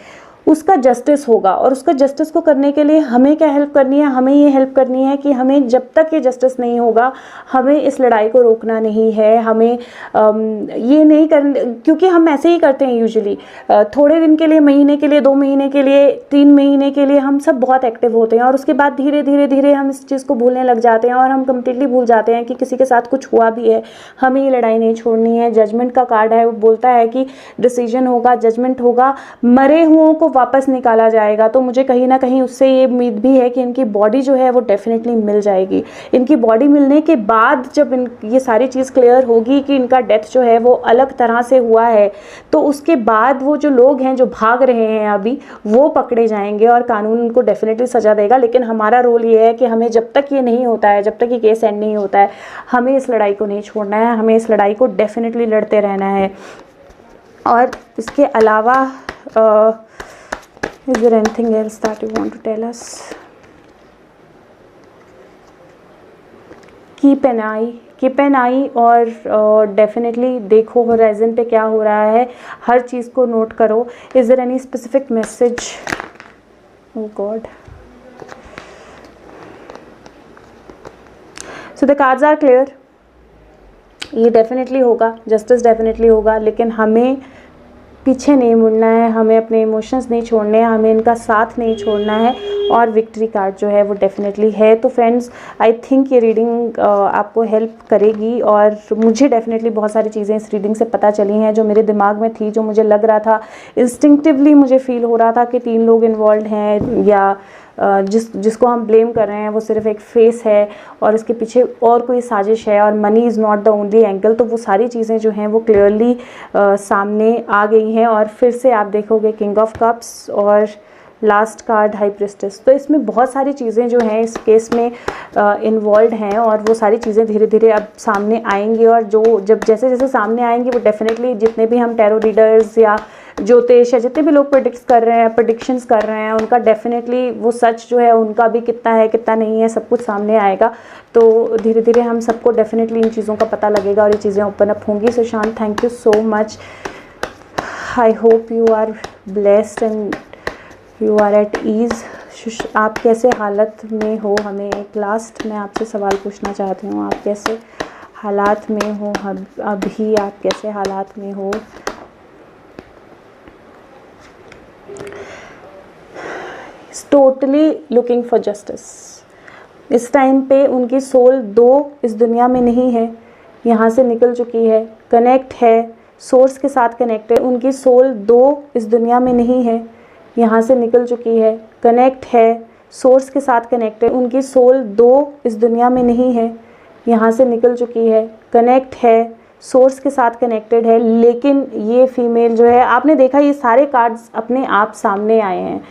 उसका जस्टिस होगा, और उसका जस्टिस को करने के लिए हमें क्या हेल्प करनी है? हमें ये हेल्प करनी है कि हमें जब तक ये जस्टिस नहीं होगा, हमें इस लड़ाई को रोकना नहीं है। हमें ये नहीं क्योंकि हम ऐसे ही करते हैं यूजुअली, थोड़े दिन के लिए, महीने के लिए, 2 महीने के लिए, 3 महीने के लिए हम सब बहुत एक्टिव होते हैं, और उसके बाद धीरे धीरे धीरे हम इस चीज़ को भूलने लग जाते हैं, और हम कम्प्लीटली भूल जाते हैं कि किसी के साथ कुछ हुआ भी है। हमें ये लड़ाई नहीं छोड़नी है। जजमेंट का कार्ड है, वो बोलता है कि डिसीजन होगा, जजमेंट होगा, मरे हुओं को वापस निकाला जाएगा। तो मुझे कहीं ना कहीं उससे ये उम्मीद भी है कि इनकी बॉडी जो है वो डेफिनेटली मिल जाएगी। इनकी बॉडी मिलने के बाद जब ये सारी चीज़ क्लियर होगी कि इनका डेथ जो है वो अलग तरह से हुआ है, तो उसके बाद वो जो लोग हैं जो भाग रहे हैं अभी, वो पकड़े जाएंगे और कानून उनको डेफिनेटली सजा देगा। लेकिन हमारा रोल ये है कि हमें जब तक ये नहीं होता है, जब तक ये केस एंड नहीं होता है, हमें इस लड़ाई को नहीं छोड़ना है, हमें इस लड़ाई को डेफिनेटली लड़ते रहना है। और इसके अलावा is there anything else that you want to tell us? Keep an eye और डेफिनेटली देखो होराइजन पे क्या हो रहा है, हर चीज़ को नोट करो। Is there any specific message? Oh God. So the cards are clear. ये डेफिनेटली होगा, जस्टिस डेफिनेटली होगा, लेकिन हमें पीछे नहीं मुड़ना है, हमें अपने इमोशंस नहीं छोड़ने हैं, हमें इनका साथ नहीं छोड़ना है, और विक्ट्री कार्ड जो है वो डेफिनेटली है। तो फ्रेंड्स, आई थिंक ये रीडिंग आपको हेल्प करेगी, और मुझे डेफिनेटली बहुत सारी चीज़ें इस रीडिंग से पता चली हैं जो मेरे दिमाग में थी, जो मुझे लग रहा था, इंस्टिंक्टिवली मुझे फील हो रहा था कि 3 लोग इन्वॉल्व हैं, या जिसको हम ब्लेम कर रहे हैं वो सिर्फ एक फेस है और इसके पीछे और कोई साजिश है, और money is not the only angle. तो वो सारी चीज़ें जो हैं वो क्लियरली सामने आ गई हैं। और फिर से आप देखोगे किंग ऑफ कप्स और लास्ट कार्ड हाई प्रिस्टेस। तो इसमें बहुत सारी चीज़ें जो हैं इस केस में इन्वॉल्व हैं, और वो सारी चीज़ें धीरे धीरे अब सामने आएंगी, और जब जैसे जैसे सामने आएंगी वो डेफिनेटली जितने भी हम टैरो रीडर्स या ज्योतिष या जितने भी लोग प्रेडिक्शंस कर रहे हैं, उनका डेफिनेटली वो सच जो है उनका भी कितना है कितना नहीं है सब कुछ सामने आएगा। तो धीरे धीरे हम सबको डेफिनेटली इन चीज़ों का पता लगेगा और ये चीज़ें ओपन अप होंगी। Sushant, thank you so much. I hope you are blessed and you are at ease. आप कैसे हालत में हो? हमें एक लास्ट मैं आपसे सवाल पूछना चाहती हूँ, आप कैसे हालात में हो अभी? आप कैसे हालात में हो? Totally looking for justice. इस टाइम पे उनकी सोल 2 इस दुनिया में नहीं है, यहाँ से निकल चुकी है, कनेक्ट है, सोर्स के साथ कनेक्ट है। उनकी सोल 2 इस दुनिया में नहीं है, यहाँ से निकल चुकी है, कनेक्ट है, सोर्स के साथ कनेक्ट है। उनकी सोल 2 इस दुनिया में नहीं है, यहाँ से निकल चुकी है, कनेक्ट है, सोर्स के साथ कनेक्टेड है। लेकिन ये फीमेल जो है, आपने देखा ये सारे कार्ड्स अपने आप सामने आए हैं।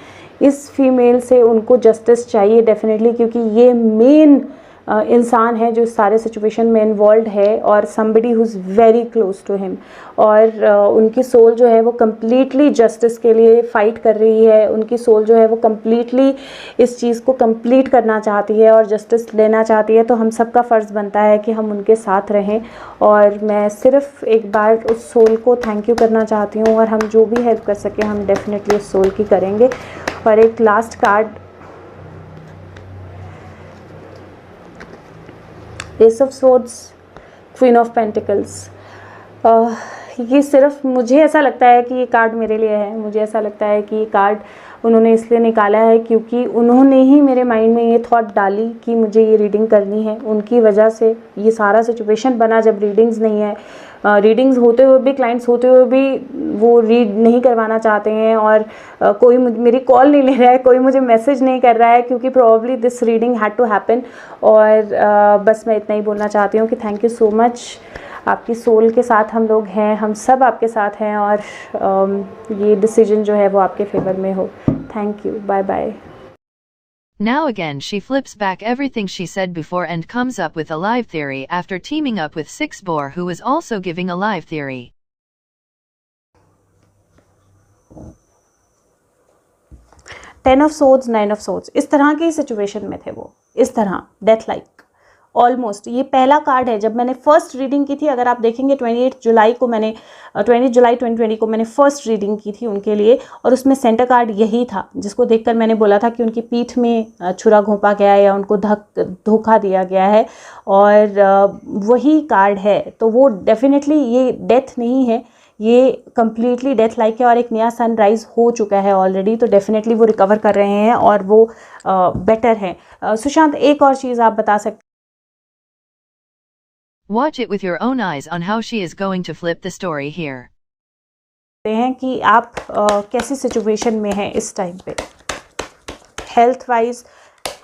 इस फीमेल से उनको जस्टिस चाहिए डेफिनेटली, क्योंकि ये मेन इंसान है जो इस सारे सिचुएशन में इन्वॉल्व है, और somebody who is very close to him. और उनकी सोल जो है वो कम्प्लीटली जस्टिस के लिए फ़ाइट कर रही है। उनकी सोल जो है वो कम्प्लीटली इस चीज़ को कंप्लीट करना चाहती है और जस्टिस लेना चाहती है। तो हम सबका फ़र्ज़ बनता है कि हम उनके साथ रहें। और मैं सिर्फ एक बार उस सोल को थैंक यू करना चाहती हूँ, और हम जो भी हेल्प कर सकें हम डेफिनेटली उस सोल की करेंगे। और एक last card, S of swords, queen of pentacles. ये सिर्फ मुझे ऐसा लगता है कि ये कार्ड मेरे लिए है। मुझे ऐसा लगता है कि ये कार्ड उन्होंने इसलिए निकाला है क्योंकि उन्होंने ही मेरे माइंड में ये थॉट डाली कि मुझे ये रीडिंग करनी है। उनकी वजह से ये सारा सिचुएशन बना। जब रीडिंग्स नहीं है, रीडिंग्स होते हुए भी, क्लाइंट्स होते हुए भी वो रीड नहीं करवाना चाहते हैं, और कोई मेरी कॉल नहीं ले रहा है, कोई मुझे मैसेज नहीं कर रहा है, क्योंकि probably this reading had to happen. और बस मैं इतना ही बोलना चाहती हूँ कि थैंक यू सो मच। आपकी सोल के साथ हम लोग हैं, हम सब आपके साथ हैं, और ये डिसीजन जो है वो आपके फेवर में हो। Thank you, bye bye. Now again she flips back everything she said before and comes up with a live theory after teaming up with Six Boar, who was also giving a live theory. 10 of swords, 9 of swords, इस तरह की सिचुएशन में थे वो, इस तरह डेथ लाइक ऑलमोस्ट। ये पहला कार्ड है जब मैंने फर्स्ट रीडिंग की थी। अगर आप देखेंगे 20 जुलाई 2020 को मैंने फर्स्ट रीडिंग की थी उनके लिए, और उसमें सेंटर कार्ड यही था, जिसको देखकर मैंने बोला था कि उनकी पीठ में छुरा घोंपा गया है या उनको धोखा दिया गया है, और वही कार्ड है। तो वो डेफिनेटली ये डेथ नहीं है, ये कम्प्लीटली डेथ लाइक है, और एक नया सनराइज़ हो चुका है ऑलरेडी। तो डेफिनेटली वो रिकवर कर रहे हैं और वो बेटर हैं। सुशांत, एक और चीज़ आप बता सकते Watch it with your own eyes on how she is going to flip the story here. हैं कि आप कैसी सिचुएशन में हैं इस टाइम पे, हेल्थ वाइज।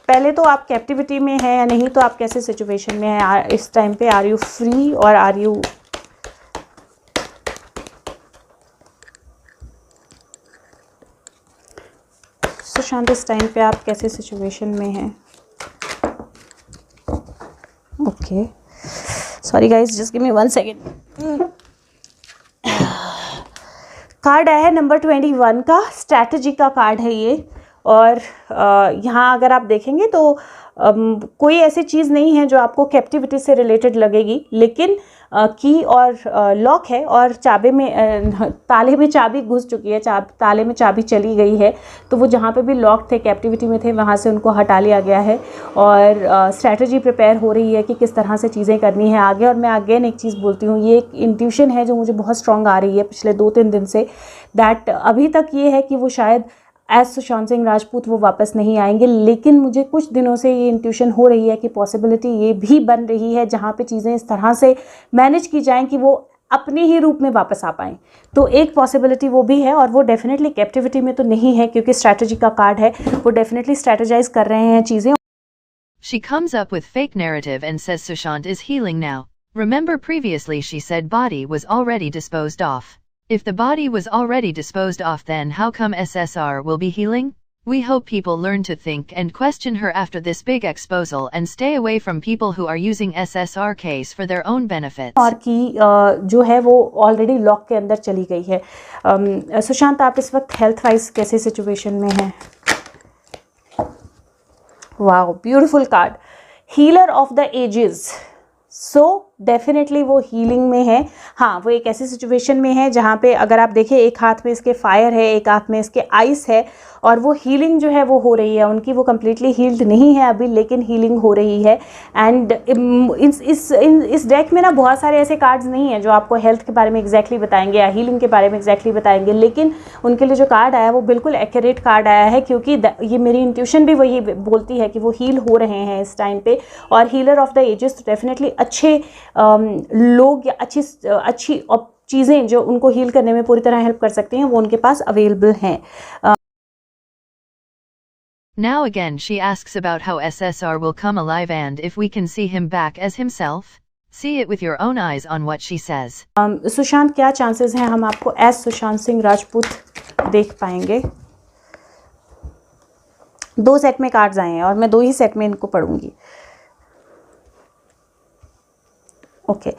पहले तो आप कैप्टिविटी में हैं या नहीं, तो आप कैसे सिचुएशन में हैं इस टाइम पे? आर यू फ्री और आर यू सुशांत, इस टाइम पे आप कैसे सिचुएशन में हैं? Okay, sorry guys, just give me 1 second. Card आया है नंबर 21 का, स्ट्रैटेजी का कार्ड है ये। और यहाँ अगर आप देखेंगे तो कोई ऐसी चीज़ नहीं है जो आपको कैप्टिविटी से रिलेटेड लगेगी, लेकिन की और लॉक है और चाबी में ताले में चाबी घुस चुकी है, ताले में चाबी चली गई है, तो वो जहाँ पे भी लॉक थे, कैप्टिविटी में थे, वहाँ से उनको हटा लिया गया है और स्ट्रैटेजी प्रिपेयर हो रही है कि किस तरह से चीज़ें करनी है आगे। और मैं अगेन एक चीज़ बोलती हूँ, ये एक इंट्यूशन है जो मुझे बहुत स्ट्रॉन्ग आ रही है पिछले 2-3 दिन से, दैट अभी तक ये है कि वो शायद एज सुशांत सिंह राजपूत वो वापस नहीं आएंगे, लेकिन मुझे कुछ दिनों से ये इंट्यूशन हो रही है कि पॉसिबिलिटी ये भी बन रही है जहाँ पे चीज़ें इस तरह से मैनेज की जाएं कि वो अपने ही रूप में वापस आ पाएँ। तो एक पॉसिबिलिटी वो भी है, और वो डेफिनेटली कैप्टिविटी में तो नहीं है क्योंकि स्ट्रैटेजी का कार्ड है, वो डेफिनेटली स्ट्रैटेजाइज कर रहे हैं चीज़ें। She comes up with fake narrative and says Sushant is healing now. Remember previously she said body was already disposed of. If the body was already disposed of, then how come SSR will be healing? We hope people learn to think and question her after this big exposal and stay away from people who are using SSR case for their own benefits. और की जो है वो ऑलरेडी लॉक के अंदर चली गई है। सुशांत, आप इस वक्त हेल्थ वाइज कैसे सिचुएशन में हैं? Wow, beautiful card, healer of the ages. So definitely वो हीलिंग में है। हाँ, वो एक ऐसी सिचुएशन में है जहाँ पे अगर आप देखें, एक हाथ में इसके फायर है, एक हाथ में इसके आइस है, और वो हीलिंग जो है वो हो रही है उनकी। वो कम्प्लीटली हील्ड नहीं है अभी, लेकिन हीलिंग हो रही है। एंड इस डेक में ना बहुत सारे ऐसे कार्ड्स नहीं हैं जो आपको हेल्थ के बारे में एग्जैक्टली बताएंगे या हीलिंग के बारे में एग्जैक्टली बताएंगे, लेकिन उनके लिए जो कार्ड आया वो बिल्कुल एक्यूरेट कार्ड आया है, क्योंकि ये मेरी इंट्यूशन भी वही बोलती है कि वो हील हो रहे हैं इस टाइम पे। और हीलर ऑफ द एजेस तो डेफिनेटली अच्छे लोग या अच्छी चीज़ें जो उनको हील करने में पूरी तरह हेल्प कर सकती हैं, वो उनके पास अवेलेबल हैं। Now again she asks about how SSR will come alive and if we can see him back as himself. See it with your own eyes on what she says. Sushant, क्या चांसेस हैं हम आपको एज सुशांत सिंह राजपूत देख पाएंगे? 2 सेट में कार्ड्स आए हैं और मैं 2 ही सेट में इनको पढ़ूंगी। ओके,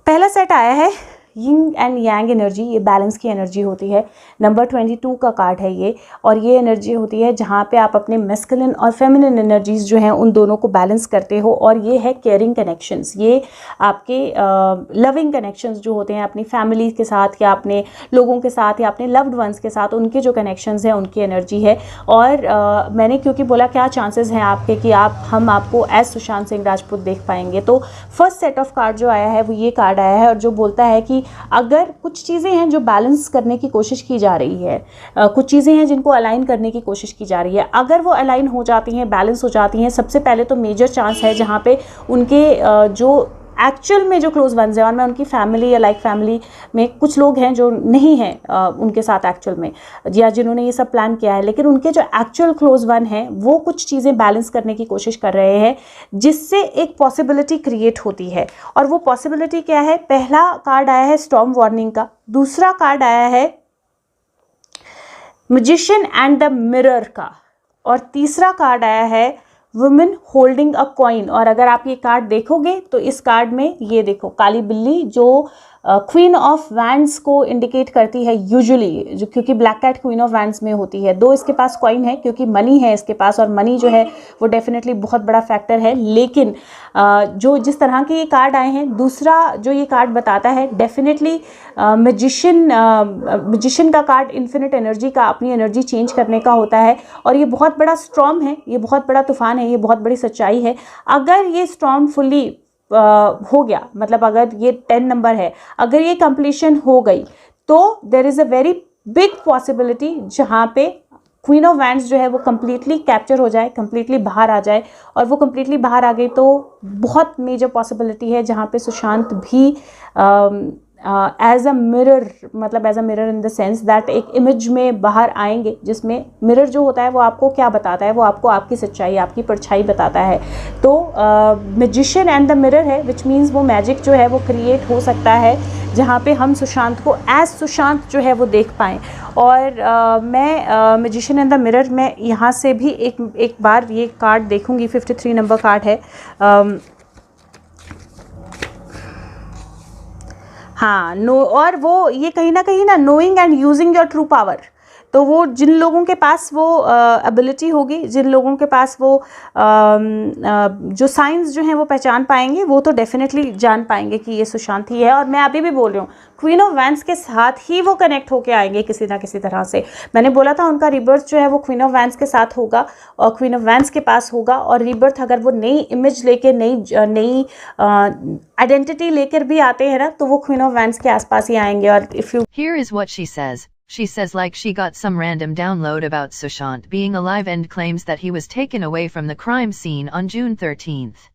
पहला सेट आया है यिंग एंड यांग एनर्जी, ये बैलेंस की एनर्जी होती है। नंबर 22 का कार्ड है ये, और ये एनर्जी होती है जहाँ पे आप अपने मैस्कुलिन और फेमिनिन एनर्जीज जो हैं उन दोनों को बैलेंस करते हो। और ये है केयरिंग कनेक्शंस, ये आपके लविंग कनेक्शंस जो होते हैं अपनी फैमिली के साथ या अपने लोगों के साथ या अपने लव्ड वंस के साथ, उनके जो कनेक्शंस हैं उनकी एनर्जी है। और मैंने क्योंकि बोला क्या चांसेस हैं आपके कि हम आपको एज सुशांत सिंह राजपूत देख पाएंगे, तो फर्स्ट सेट ऑफ कार्ड जो आया है वो ये कार्ड आया है, और जो बोलता है कि अगर कुछ चीज़ें हैं जो बैलेंस करने की कोशिश की जा रही है, कुछ चीज़ें हैं जिनको अलाइन करने की कोशिश की जा रही है, अगर वो अलाइन हो जाती हैं, बैलेंस हो जाती हैं, सबसे पहले तो मेजर चांस है जहाँ पे उनके जो एक्चुअल में जो क्लोज वंस हैं, और मैं उनकी फैमिली या लाइक फैमिली में कुछ लोग हैं जो नहीं हैं उनके साथ एक्चुअल में, या जिन्होंने ये सब प्लान किया है, लेकिन उनके जो एक्चुअल क्लोज वन हैं वो कुछ चीज़ें बैलेंस करने की कोशिश कर रहे हैं, जिससे एक पॉसिबिलिटी क्रिएट होती है। और वो पॉसिबिलिटी क्या है? पहला कार्ड आया है स्टॉर्म वार्निंग का, दूसरा कार्ड आया है मैजिशियन एंड द मिरर का, और तीसरा कार्ड आया है वुमेन होल्डिंग अ कॉइन। और अगर आप ये कार्ड देखोगे तो इस कार्ड में ये देखो काली बिल्ली जो क्वीन ऑफ वैंड्स को इंडिकेट करती है यूजुअली, जो क्योंकि black cat queen of wands में होती है। 2 इसके पास कॉइन है क्योंकि मनी है इसके पास, और मनी जो है वो डेफिनेटली बहुत बड़ा फैक्टर है। लेकिन जो जिस तरह के ये कार्ड आए हैं, दूसरा जो ये कार्ड बताता है डेफिनेटली मैजिशियन का कार्ड इन्फिनिट एनर्जी का, अपनी एनर्जी चेंज करने का होता है। और ये बहुत बड़ा स्टॉर्म है, ये बहुत बड़ा तूफान है, ये बहुत बड़ी सच्चाई है। अगर ये स्टॉर्म फुल्ली हो गया, मतलब अगर ये 10 नंबर है, अगर ये कंप्लीशन हो गई, तो there is a very big possibility जहाँ पे क्वीन ऑफ वैंड्स जो है वो कम्प्लीटली कैप्चर हो जाए, कम्प्लीटली बाहर आ जाए। और वो कम्प्लीटली बाहर आ गई तो बहुत मेजर पॉसिबिलिटी है जहाँ पे सुशांत भी एज अ मिरर, मतलब as a mirror in the sense that एक इमेज में बाहर आएंगे, जिसमें मिरर जो होता है वो आपको क्या बताता है? वो आपको आपकी सच्चाई, आपकी परछाई बताता है। तो मैजिशियन एंड द मिरर है, विच मीन्स वो मैजिक जो है वो क्रिएट हो सकता है जहाँ पे हम सुशांत को एज सुशांत जो है वो देख पाएँ। और मैं मैजिशियन एंड द मिरर में यहाँ से भी एक बार ये कार्ड देखूँगी, 53 नंबर कार्ड है। हाँ, नो, और वो ये कहीं ना knowing and using your true power, तो वो जिन लोगों के पास वो एबिलिटी होगी, जिन लोगों के पास वो जो साइंस जो हैं वो पहचान पाएंगे, वो तो डेफिनेटली जान पाएंगे कि ये सुशांत ही है। और मैं अभी भी बोल रही हूँ, क्वीन ऑफ वैंस के साथ ही वो कनेक्ट होके आएंगे किसी ना किसी तरह से। मैंने बोला था उनका रीबर्थ जो है वो क्वीन ऑफ वैंस के साथ होगा और क्वीन ऑफ वैंस के पास होगा। और रीबर्थ अगर वो नई इमेज लेके, नई आइडेंटिटी लेकर भी आते हैं ना, तो वो क्वीन ऑफ वैंस के आसपास ही आएंगे। और if you Here is what she says. She says like she got some random download about Sushant being alive and claims that he was taken away from the crime scene on June 13th.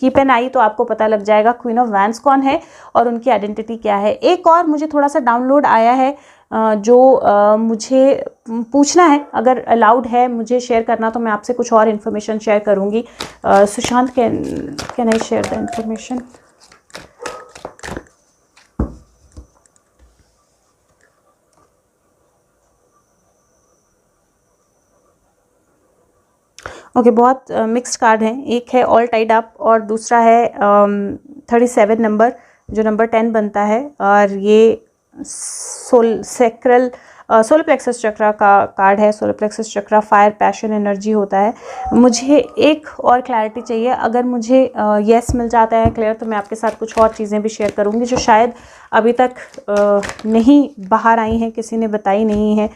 Keep an eye, तो आपको पता लग जाएगा क्वीन ऑफ वैंस कौन है और उनकी आइडेंटिटी क्या है। एक और मुझे थोड़ा सा डाउनलोड आया है जो मुझे पूछना है, अगर अलाउड है मुझे शेयर करना तो मैं आपसे कुछ और इन्फॉर्मेशन शेयर करूँगी। Sushant, can I share the information? Okay, बहुत मिक्स्ड कार्ड हैं। एक है ऑल टाइड अप और दूसरा है 37 नंबर, जो नंबर 10 बनता है। और ये सोलर प्लेक्सस चक्रा का कार्ड है। सोलर प्लेक्सस चक्रा फायर, पैशन, एनर्जी होता है। मुझे एक और क्लैरिटी चाहिए। अगर मुझे येस मिल जाता है क्लियर, तो मैं आपके साथ कुछ और चीज़ें भी शेयर करूँगी जो शायद अभी तक नहीं बाहर आई हैं, किसी ने बताई नहीं है।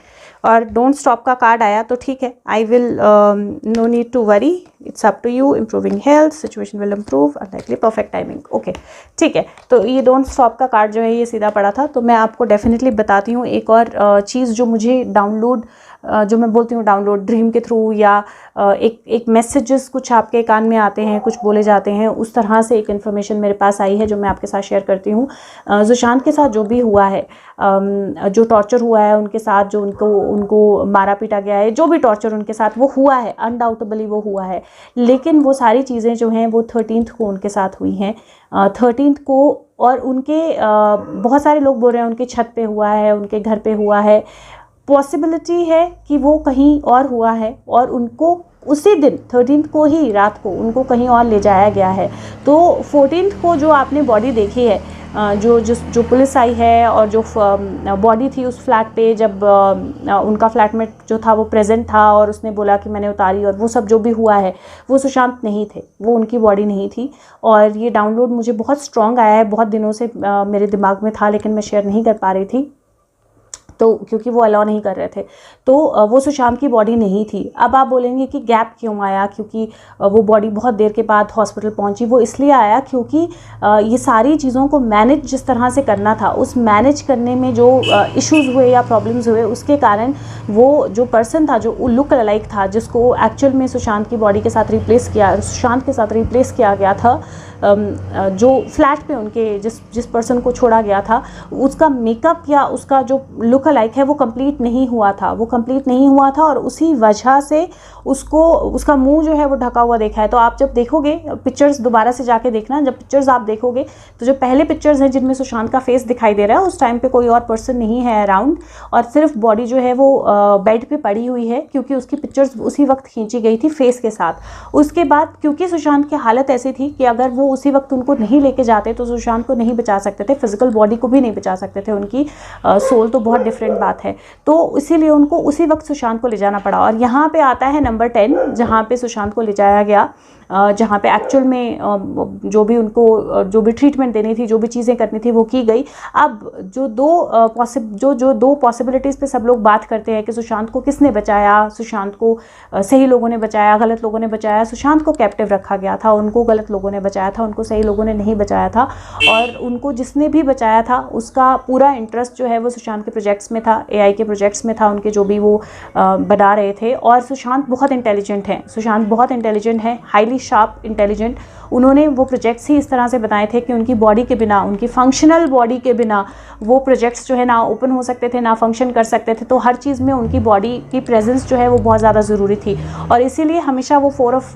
और डोंट स्टॉप का कार्ड आया तो ठीक है, I will no need to worry, it's up to you, improving health, situation will improve, unlikely, perfect timing. Okay, ठीक है। तो ये डोंट स्टॉप का कार्ड जो है ये सीधा पड़ा था। तो मैं आपको डेफिनेटली बताती हूँ एक और चीज़ जो मुझे डाउनलोड, जो मैं बोलती हूँ डाउनलोड ड्रीम के थ्रू, या एक मैसेजेस कुछ आपके कान में आते हैं, कुछ बोले जाते हैं, उस तरह से एक इन्फॉर्मेशन मेरे पास आई है जो मैं आपके साथ शेयर करती हूँ। सुशांत के साथ जो भी हुआ है, जो टॉर्चर हुआ है उनके साथ, जो उनको मारा पीटा गया है, जो भी टॉर्चर उनके साथ वो हुआ है, अनडाउटेबली वो हुआ है। लेकिन वो सारी चीज़ें जो हैं वो 13th को उनके साथ हुई हैं, 13th को। और उनके बहुत सारे लोग बोल रहे हैं उनके छत पे हुआ है, उनके घर पे हुआ है। पॉसिबिलिटी है कि वो कहीं और हुआ है और उनको उसी दिन 13th को ही रात को उनको कहीं और ले जाया गया है। तो 14th को जो आपने बॉडी देखी है, जो पुलिस आई है और जो बॉडी थी उस फ्लैट पे, जब उनका फ्लैटमेट जो था वो प्रेजेंट था और उसने बोला कि मैंने उतारी, और वो सब जो भी हुआ है वो सुशांत नहीं थे, वो उनकी बॉडी नहीं थी। और ये डाउनलोड मुझे बहुत स्ट्रॉन्ग आया है, बहुत दिनों से मेरे दिमाग में था लेकिन मैं शेयर नहीं कर पा रही थी, तो क्योंकि वो अलाउ नहीं कर रहे थे। तो वो सुशांत की बॉडी नहीं थी। अब आप बोलेंगे कि गैप क्यों आया, क्योंकि वो बॉडी बहुत देर के बाद हॉस्पिटल पहुंची। वो इसलिए आया क्योंकि ये सारी चीज़ों को मैनेज जिस तरह से करना था, उस मैनेज करने में जो इश्यूज़ हुए या प्रॉब्लम्स हुए, उसके कारण वो जो पर्सन था, जो लुक अलाइक था, जिसको एक्चुअल में सुशांत की बॉडी के साथ सुशांत के साथ रिप्लेस किया गया था, जो फ्लैट पे उनके जिस पर्सन को छोड़ा गया था, उसका मेकअप या उसका जो लुक अलाइक है वो कंप्लीट नहीं हुआ था। और उसी वजह से उसका मुंह जो है वो ढका हुआ देखा है। तो आप जब देखोगे पिक्चर्स, दोबारा से जाके देखना, जब पिक्चर्स आप देखोगे तो जो पहले पिक्चर्स हैं जिनमें सुशांत का फेस दिखाई दे रहा है, उस टाइम पे कोई और पर्सन नहीं है अराउंड, और सिर्फ बॉडी जो है वो बेड पे पड़ी हुई है, क्योंकि उसकी पिक्चर्स उसी वक्त खींची गई थी फेस के साथ। उसके बाद क्योंकि सुशांत की हालत ऐसी थी कि अगर वो उसी वक्त उनको नहीं लेके जाते तो सुशांत को नहीं बचा सकते थे, फिजिकल बॉडी को भी नहीं बचा सकते थे, उनकी सोल तो बहुत डिफरेंट बात है। तो इसीलिए उनको उसी वक्त सुशांत को ले जाना पड़ा। और यहाँ पे आता है नंबर 10, जहाँ पे सुशांत को ले जाया गया, जहाँ पे एक्चुअल में जो भी उनको जो भी ट्रीटमेंट देनी थी, जो भी चीज़ें करनी थी वो की गई। अब जो दो पॉसिबिलिटीज़ पे सब लोग बात करते हैं कि सुशांत को किसने बचाया, सुशांत को सही लोगों ने बचाया, गलत लोगों ने बचाया, सुशांत को कैप्टिव रखा गया था, उनको गलत लोगों ने बचाया था, उनको सही लोगों ने नहीं बचाया था। और उनको जिसने भी बचाया था उसका पूरा इंटरेस्ट जो है वो सुशांत के प्रोजेक्ट्स में था, AI के प्रोजेक्ट्स में था, उनके जो भी वो बना रहे थे। और सुशांत बहुत इंटेलिजेंट है, हाईली शार्प इंटेलिजेंट। उन्होंने वो प्रोजेक्ट्स ही इस तरह से बनाए थे कि उनकी बॉडी के बिना, उनकी फंक्शनल बॉडी के बिना वो प्रोजेक्ट्स जो है ना ओपन हो सकते थे, ना फंक्शन कर सकते थे। तो हर चीज़ में उनकी बॉडी की प्रेजेंस जो है वो बहुत ज़्यादा ज़रूरी थी। और इसीलिए हमेशा वो 4 ऑफ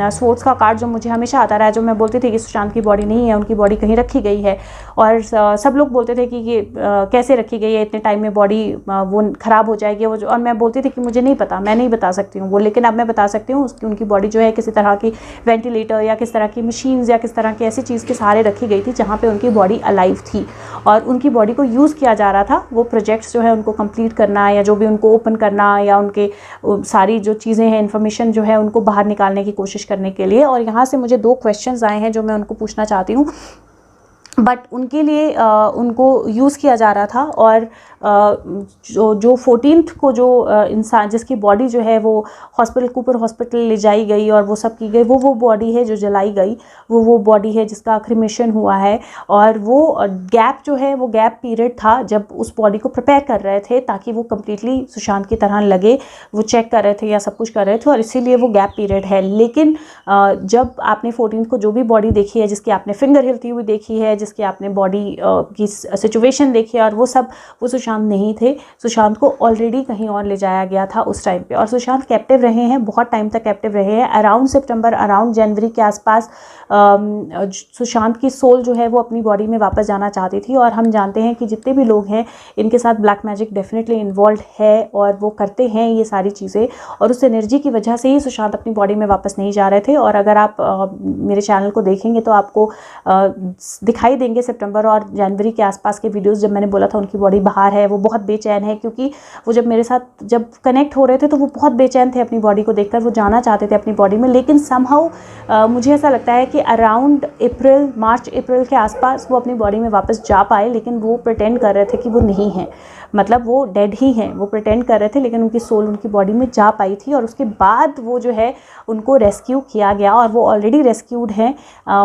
स्वॉर्ड्स का कार्ड जो मुझे हमेशा आता रहा है, जो मैं बोलती थी कि सुशांत की बॉडी नहीं है, उनकी बॉडी कहीं रखी गई है। और सब लोग बोलते थे कि ये कैसे रखी गई है, इतने टाइम में बॉडी वो ख़राब हो जाएगी। और मैं बोलती थी कि मुझे नहीं पता, मैं नहीं बता सकती हूँ वो, लेकिन अब मैं बता सकती हूँ। उनकी बॉडी जो है किसी तरह की वेंटिलेटर या किस तरह की मशीन्स या किस तरह की ऐसी चीज़ के सहारे रखी गई थी जहाँ पे उनकी बॉडी अलाइव थी और उनकी बॉडी को यूज़ किया जा रहा था वो प्रोजेक्ट्स जो है उनको कंप्लीट करना या जो भी उनको ओपन करना या उनके सारी जो चीज़ें हैं इन्फॉर्मेशन जो है उनको बाहर निकालने की कोशिश करने के लिए। और यहाँ से मुझे 2 क्वेश्चंस आए हैं जो मैं उनको पूछना चाहती हूँ। बट उनके लिए उनको यूज़ किया जा रहा था और जो 14th को जो इंसान जिसकी बॉडी जो है वो कूपर हॉस्पिटल ले जाई गई और वो सब की गई वो बॉडी है जो जलाई गई, वो बॉडी है जिसका क्रिमेशन हुआ है। और वो गैप जो है वो गैप पीरियड था जब उस बॉडी को प्रिपेयर कर रहे थे ताकि वो कम्प्लीटली सुशांत की तरह लगे, वो चेक कर रहे थे या सब कुछ कर रहे थे और इसीलिए वो गैप पीरियड है। लेकिन जब आपने 14th को जो भी बॉडी देखी है, जिसकी आपने फिंगर हिलती हुई देखी है, जिसकी आपने बॉडी की सिचुएशन देखी है और वो सब, वो सुशांत नहीं थे। सुशांत को ऑलरेडी कहीं और ले जाया गया था उस टाइम पे और सुशांत कैप्टिव रहे हैं, बहुत टाइम तक कैप्टिव रहे हैं। अराउंड सितंबर, अराउंड जनवरी के आसपास सुशांत की सोल जो है वो अपनी बॉडी में वापस जाना चाहती थी। और हम जानते हैं कि जितने भी लोग हैं इनके साथ ब्लैक मैजिक डेफिनेटली इन्वॉल्व है और वो करते हैं ये सारी चीज़ें और उस एनर्जी की वजह से ही सुशांत अपनी बॉडी में वापस नहीं जा रहे थे। और अगर आप मेरे चैनल को देखेंगे तो आपको दिखाई देंगे सितंबर और जनवरी के आसपास के वीडियोस जब मैंने बोला था उनकी बॉडी बाहर है, वो बहुत बेचैन है क्योंकि वो जब मेरे साथ जब कनेक्ट हो रहे थे तो वो बहुत बेचैन थे अपनी बॉडी को देखकर, वो जाना चाहते थे अपनी बॉडी में। लेकिन समहाउ मुझे ऐसा लगता है कि अराउंड मार्च अप्रैल के आसपास वो अपनी बॉडी में वापस जा पाए, लेकिन वो प्रिटेंड कर रहे थे कि वो नहीं है, मतलब वो डेड ही हैं, वो प्रिटेंड कर रहे थे। लेकिन उनकी सोल उनकी बॉडी में जा पाई थी और उसके बाद वो जो है उनको रेस्क्यू किया गया और वो ऑलरेडी रेस्क्यूड हैं।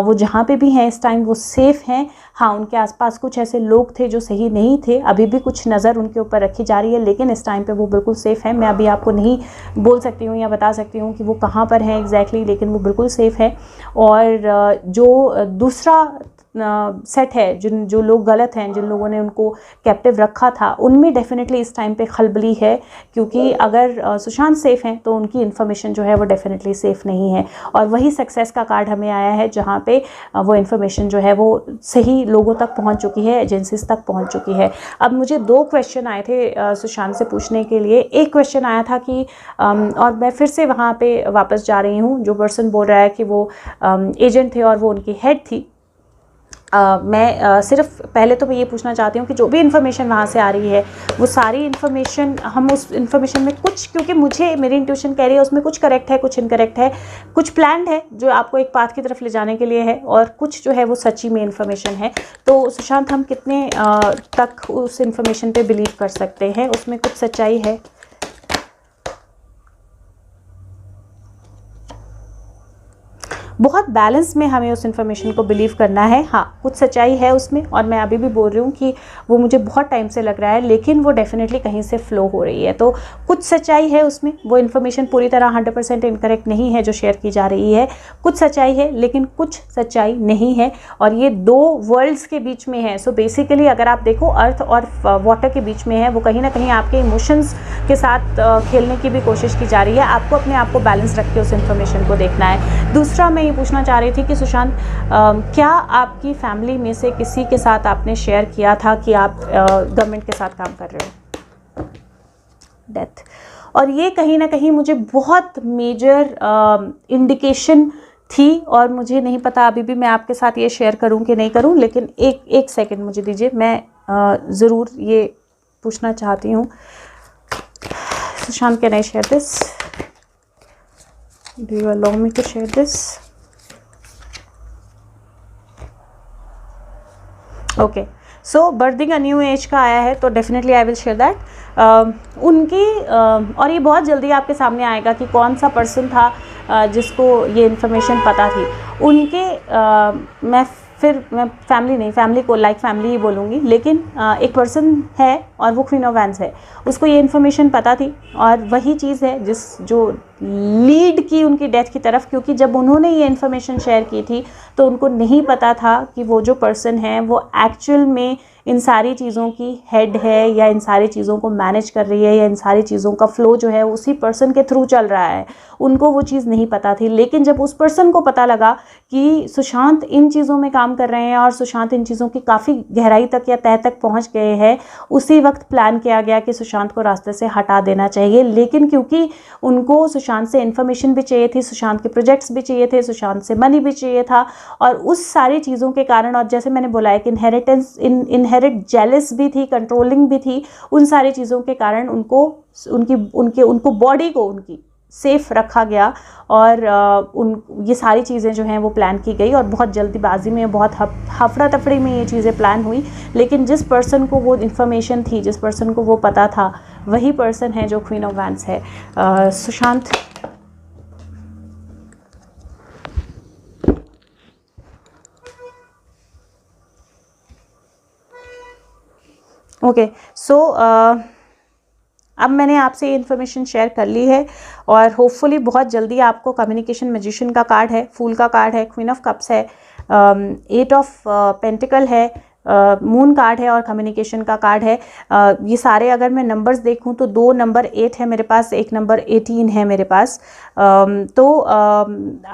वो जहाँ पे भी हैं इस टाइम वो सेफ़ हैं। हाँ, उनके आसपास कुछ ऐसे लोग थे जो सही नहीं थे, अभी भी कुछ नज़र उनके ऊपर रखी जा रही है, लेकिन इस टाइम पे वो बिल्कुल सेफ़ हैं। मैं अभी आपको नहीं बोल सकती हूँ या बता सकती हूँ कि वो कहाँ पर हैं एग्जैक्टली, लेकिन वो बिल्कुल सेफ़ है। और जो दूसरा सेट है, जो लोग गलत हैं, जिन लोगों ने उनको कैप्टिव रखा था, उनमें डेफिनेटली इस टाइम पे खलबली है क्योंकि अगर सुशांत सेफ़ हैं तो उनकी इन्फॉर्मेशन जो है वो डेफिनेटली सेफ़ नहीं है। और वही सक्सेस का कार्ड हमें आया है जहाँ पे वो इन्फॉर्मेशन जो है वो सही लोगों तक पहुँच चुकी है, एजेंसीज तक पहुँच चुकी है। अब मुझे 2 क्वेश्चन आए थे सुशांत से पूछने के लिए। एक क्वेश्चन आया था कि और मैं फिर से वहाँ पर वापस जा रही हूँ, जो पर्सन बोल रहा है कि वो एजेंट थे और वो उनकी हेड थी। मैं सिर्फ पहले तो मैं ये पूछना चाहती हूँ कि जो भी इन्फॉर्मेशन वहाँ से आ रही है वो सारी इन्फॉर्मेशन, हम उस इन्फॉर्मेशन में कुछ, क्योंकि मुझे मेरी इंट्यूशन कह रही है उसमें कुछ करेक्ट है, कुछ इनकरेक्ट है, कुछ प्लान्ड है जो आपको एक पाथ की तरफ ले जाने के लिए है और कुछ जो है वो सच्ची में इन्फॉर्मेशन है। तो सुशांत, हम कितने तक उस इन्फॉर्मेशन पे बिलीव कर सकते हैं, उसमें कुछ सच्चाई है? बहुत बैलेंस में हमें उस इन्फॉर्मेशन को बिलीव करना है। हाँ, कुछ सच्चाई है उसमें और मैं अभी भी बोल रही हूँ कि वो मुझे बहुत टाइम से लग रहा है, लेकिन वो डेफिनेटली कहीं से फ्लो हो रही है। तो कुछ सच्चाई है उसमें, वो इन्फॉर्मेशन पूरी तरह 100% इनकरेक्ट नहीं है जो शेयर की जा रही है। कुछ सच्चाई है लेकिन कुछ सच्चाई नहीं है और ये 2 वर्ल्ड्स के बीच में है। सो बेसिकली अगर आप देखो अर्थ और वाटर के बीच में है, वो कहीं ना कहीं आपके इमोशंस के साथ खेलने की भी कोशिश की जा रही है। आपको अपने आप को बैलेंस रख के उस इन्फॉर्मेशन को देखना है। दूसरा, मैं ये पूछना चाह रही थी कि सुशांत, क्या आपकी फैमिली में से किसी के साथ आपने शेयर किया था कि आप गवर्नमेंट के साथ काम कर रहे हो? डेथ। और ये कहीं ना कहीं मुझे बहुत मेजर इंडिकेशन थी और मुझे नहीं पता अभी भी मैं आपके साथ ये शेयर करूं कि नहीं करूं, लेकिन एक सेकंड मुझे दीजिए, मैं ज़रूर ये पूछना चाहती हूँ। Sushant, can I share this? Do you allow me to share this? Okay, so birthing a new age का आया है तो definitely I will share that. उनकी और ये बहुत जल्दी आपके सामने आएगा कि कौन सा पर्सन था जिसको ये इन्फॉर्मेशन पता थी। उनके मैं फैमिली को लाइक फैमिली ही बोलूँगी, लेकिन एक पर्सन है और वो क्वीन ऑफ वैंड्स है, उसको ये इन्फॉर्मेशन पता थी और वही चीज़ है जो लीड की उनकी डेथ की तरफ, क्योंकि जब उन्होंने ये इन्फॉर्मेशन शेयर की थी तो उनको नहीं पता था कि वो जो पर्सन है वो एक्चुअल में इन सारी चीज़ों की हेड है या इन सारी चीज़ों को मैनेज कर रही है या इन सारी चीज़ों का फ्लो जो है उसी पर्सन के थ्रू चल रहा है। उनको वो चीज़ नहीं पता थी, लेकिन जब उस पर्सन को पता लगा कि सुशांत इन चीज़ों में काम कर रहे हैं और सुशांत इन चीज़ों की काफ़ी गहराई तक या तह तक पहुंच गए हैं, उसी वक्त प्लान किया गया कि सुशांत को रास्ते से हटा देना चाहिए। लेकिन क्योंकि उनको सुशांत से इन्फॉर्मेशन भी चाहिए थी, सुशांत के प्रोजेक्ट्स भी चाहिए थे, सुशांत से मनी भी चाहिए था, और उस सारी चीज़ों के कारण, और जैसे मैंने बोला है कि इनहेरिट जेलस भी थी, कंट्रोलिंग भी थी, उन सारी चीज़ों के कारण उनको बॉडी को उनकी सेफ रखा गया, और ये सारी चीज़ें जो हैं वो प्लान की गई, और बहुत जल्दीबाजी में, बहुत हफड़ा तफड़ी में ये चीज़ें प्लान हुई। लेकिन जिस पर्सन को वो इन्फॉर्मेशन थी, जिस पर्सन को वो पता था, वही पर्सन है जो क्वीन ऑफ वैंड्स है, सुशांत। ओके, सो अब मैंने आपसे ये इन्फॉर्मेशन शेयर कर ली है, और होपफुली बहुत जल्दी आपको कम्युनिकेशन मैजिशियन का कार्ड है, फूल का कार्ड है, क्वीन ऑफ कप्स है, 8 ऑफ पेंटिकल है, मून कार्ड है, और कम्युनिकेशन का कार्ड है। ये सारे अगर मैं नंबर्स देखूं तो 2 नंबर 8 है मेरे पास, 1 नंबर 18 है मेरे पास। तो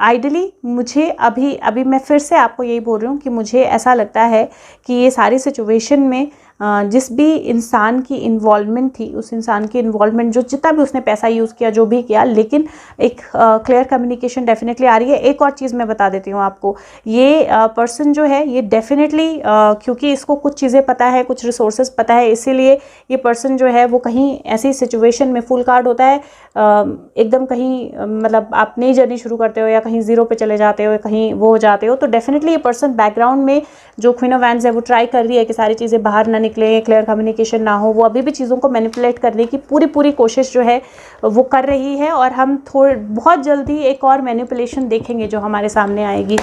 आइडली मुझे अभी मैं फिर से आपको यही बोल रही हूँ कि मुझे ऐसा लगता है कि ये सारी सिचुएशन में जिस भी इंसान की इन्वॉल्वमेंट थी, उस इंसान की इन्वॉल्वमेंट, जो जितना भी उसने पैसा यूज़ किया, जो भी किया, लेकिन एक क्लियर कम्युनिकेशन डेफिनेटली आ रही है। एक और चीज़ मैं बता देती हूँ आपको, ये पर्सन जो है ये डेफिनेटली क्योंकि इसको कुछ चीज़ें पता है, कुछ रिसोर्सेज पता है, इसीलिए ये पर्सन जो है वो कहीं ऐसी सिचुएशन में, फुल कार्ड होता है एकदम कहीं मतलब आप नई जर्नी शुरू करते हो या कहीं ज़ीरो पे चले जाते हो, कहीं वो हो जाते हो, तो डेफिनेटली ये पर्सन बैकग्राउंड में जो क्वीन ऑफ वैंड्स है वो ट्राई कर रही है कि सारी चीज़ें बाहर ना निकले, क्लियर कम्युनिकेशन ना हो, वो अभी भी चीज़ों को मैनिपुलेट करने की पूरी कोशिश जो है वो कर रही है, और हम बहुत जल्दी एक और मैनिपुलेशन देखेंगे जो हमारे सामने आएगी।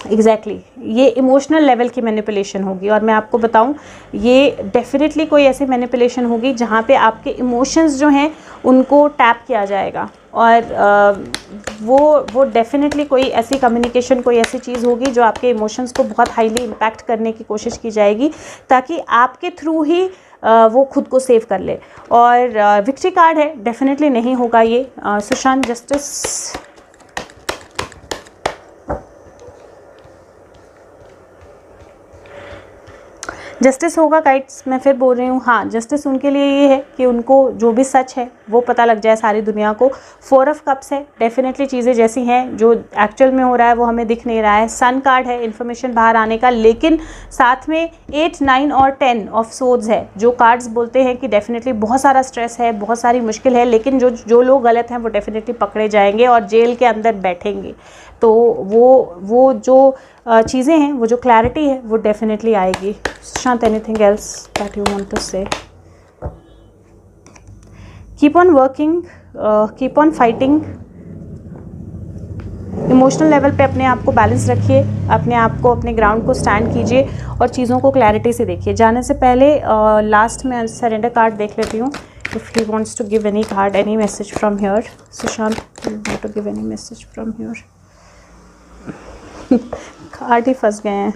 एग्जैक्टली ये इमोशनल लेवल की मैनिपुलेशन होगी, और मैं आपको बताऊं ये डेफिनेटली कोई ऐसी मैनिपुलेशन होगी जहां पे आपके इमोशंस जो हैं उनको टैप किया जाएगा, और वो डेफिनेटली कोई ऐसी कम्युनिकेशन, कोई ऐसी चीज़ होगी जो आपके इमोशंस को बहुत हाईली इम्पैक्ट करने की कोशिश की जाएगी, ताकि आपके थ्रू ही वो खुद को सेव कर ले। और विक्ट्री कार्ड है, डेफिनेटली नहीं होगा ये। सुशांत, जस्टिस, जस्टिस होगा गाइड्स, मैं फिर बोल रही हूँ, हाँ जस्टिस उनके लिए ये है कि उनको जो भी सच है वो पता लग जाए सारी दुनिया को। 4 ऑफ कप्स है, डेफिनेटली चीज़ें जैसी हैं, जो एक्चुअल में हो रहा है वो हमें दिख नहीं रहा है। सन कार्ड है, इन्फॉर्मेशन बाहर आने का, लेकिन साथ में 8, 9 और 10 ऑफ सोर्ड्स है, जो कार्ड्स बोलते हैं कि डेफिनेटली बहुत सारा स्ट्रेस है, बहुत सारी मुश्किल है, लेकिन जो लोग गलत हैं वो डेफिनेटली पकड़े जाएंगे और जेल के अंदर बैठेंगे। तो वो जो चीज़ें हैं, वो जो क्लैरिटी है वो डेफिनेटली आएगी। शांत, anything else that you want to say? Keep on working, keep on fighting. Emotional level पे अपने आप को बैलेंस रखिए, अपने आप को, अपने ग्राउंड को स्टैंड कीजिए, और चीज़ों को क्लैरिटी से देखिए। जाने से पहले लास्ट में सरेंडर कार्ड देख लेती हूँ। If he wants to give any card, any message from here. Sushant, you want to give any message from here? Card ही फंस गए हैं।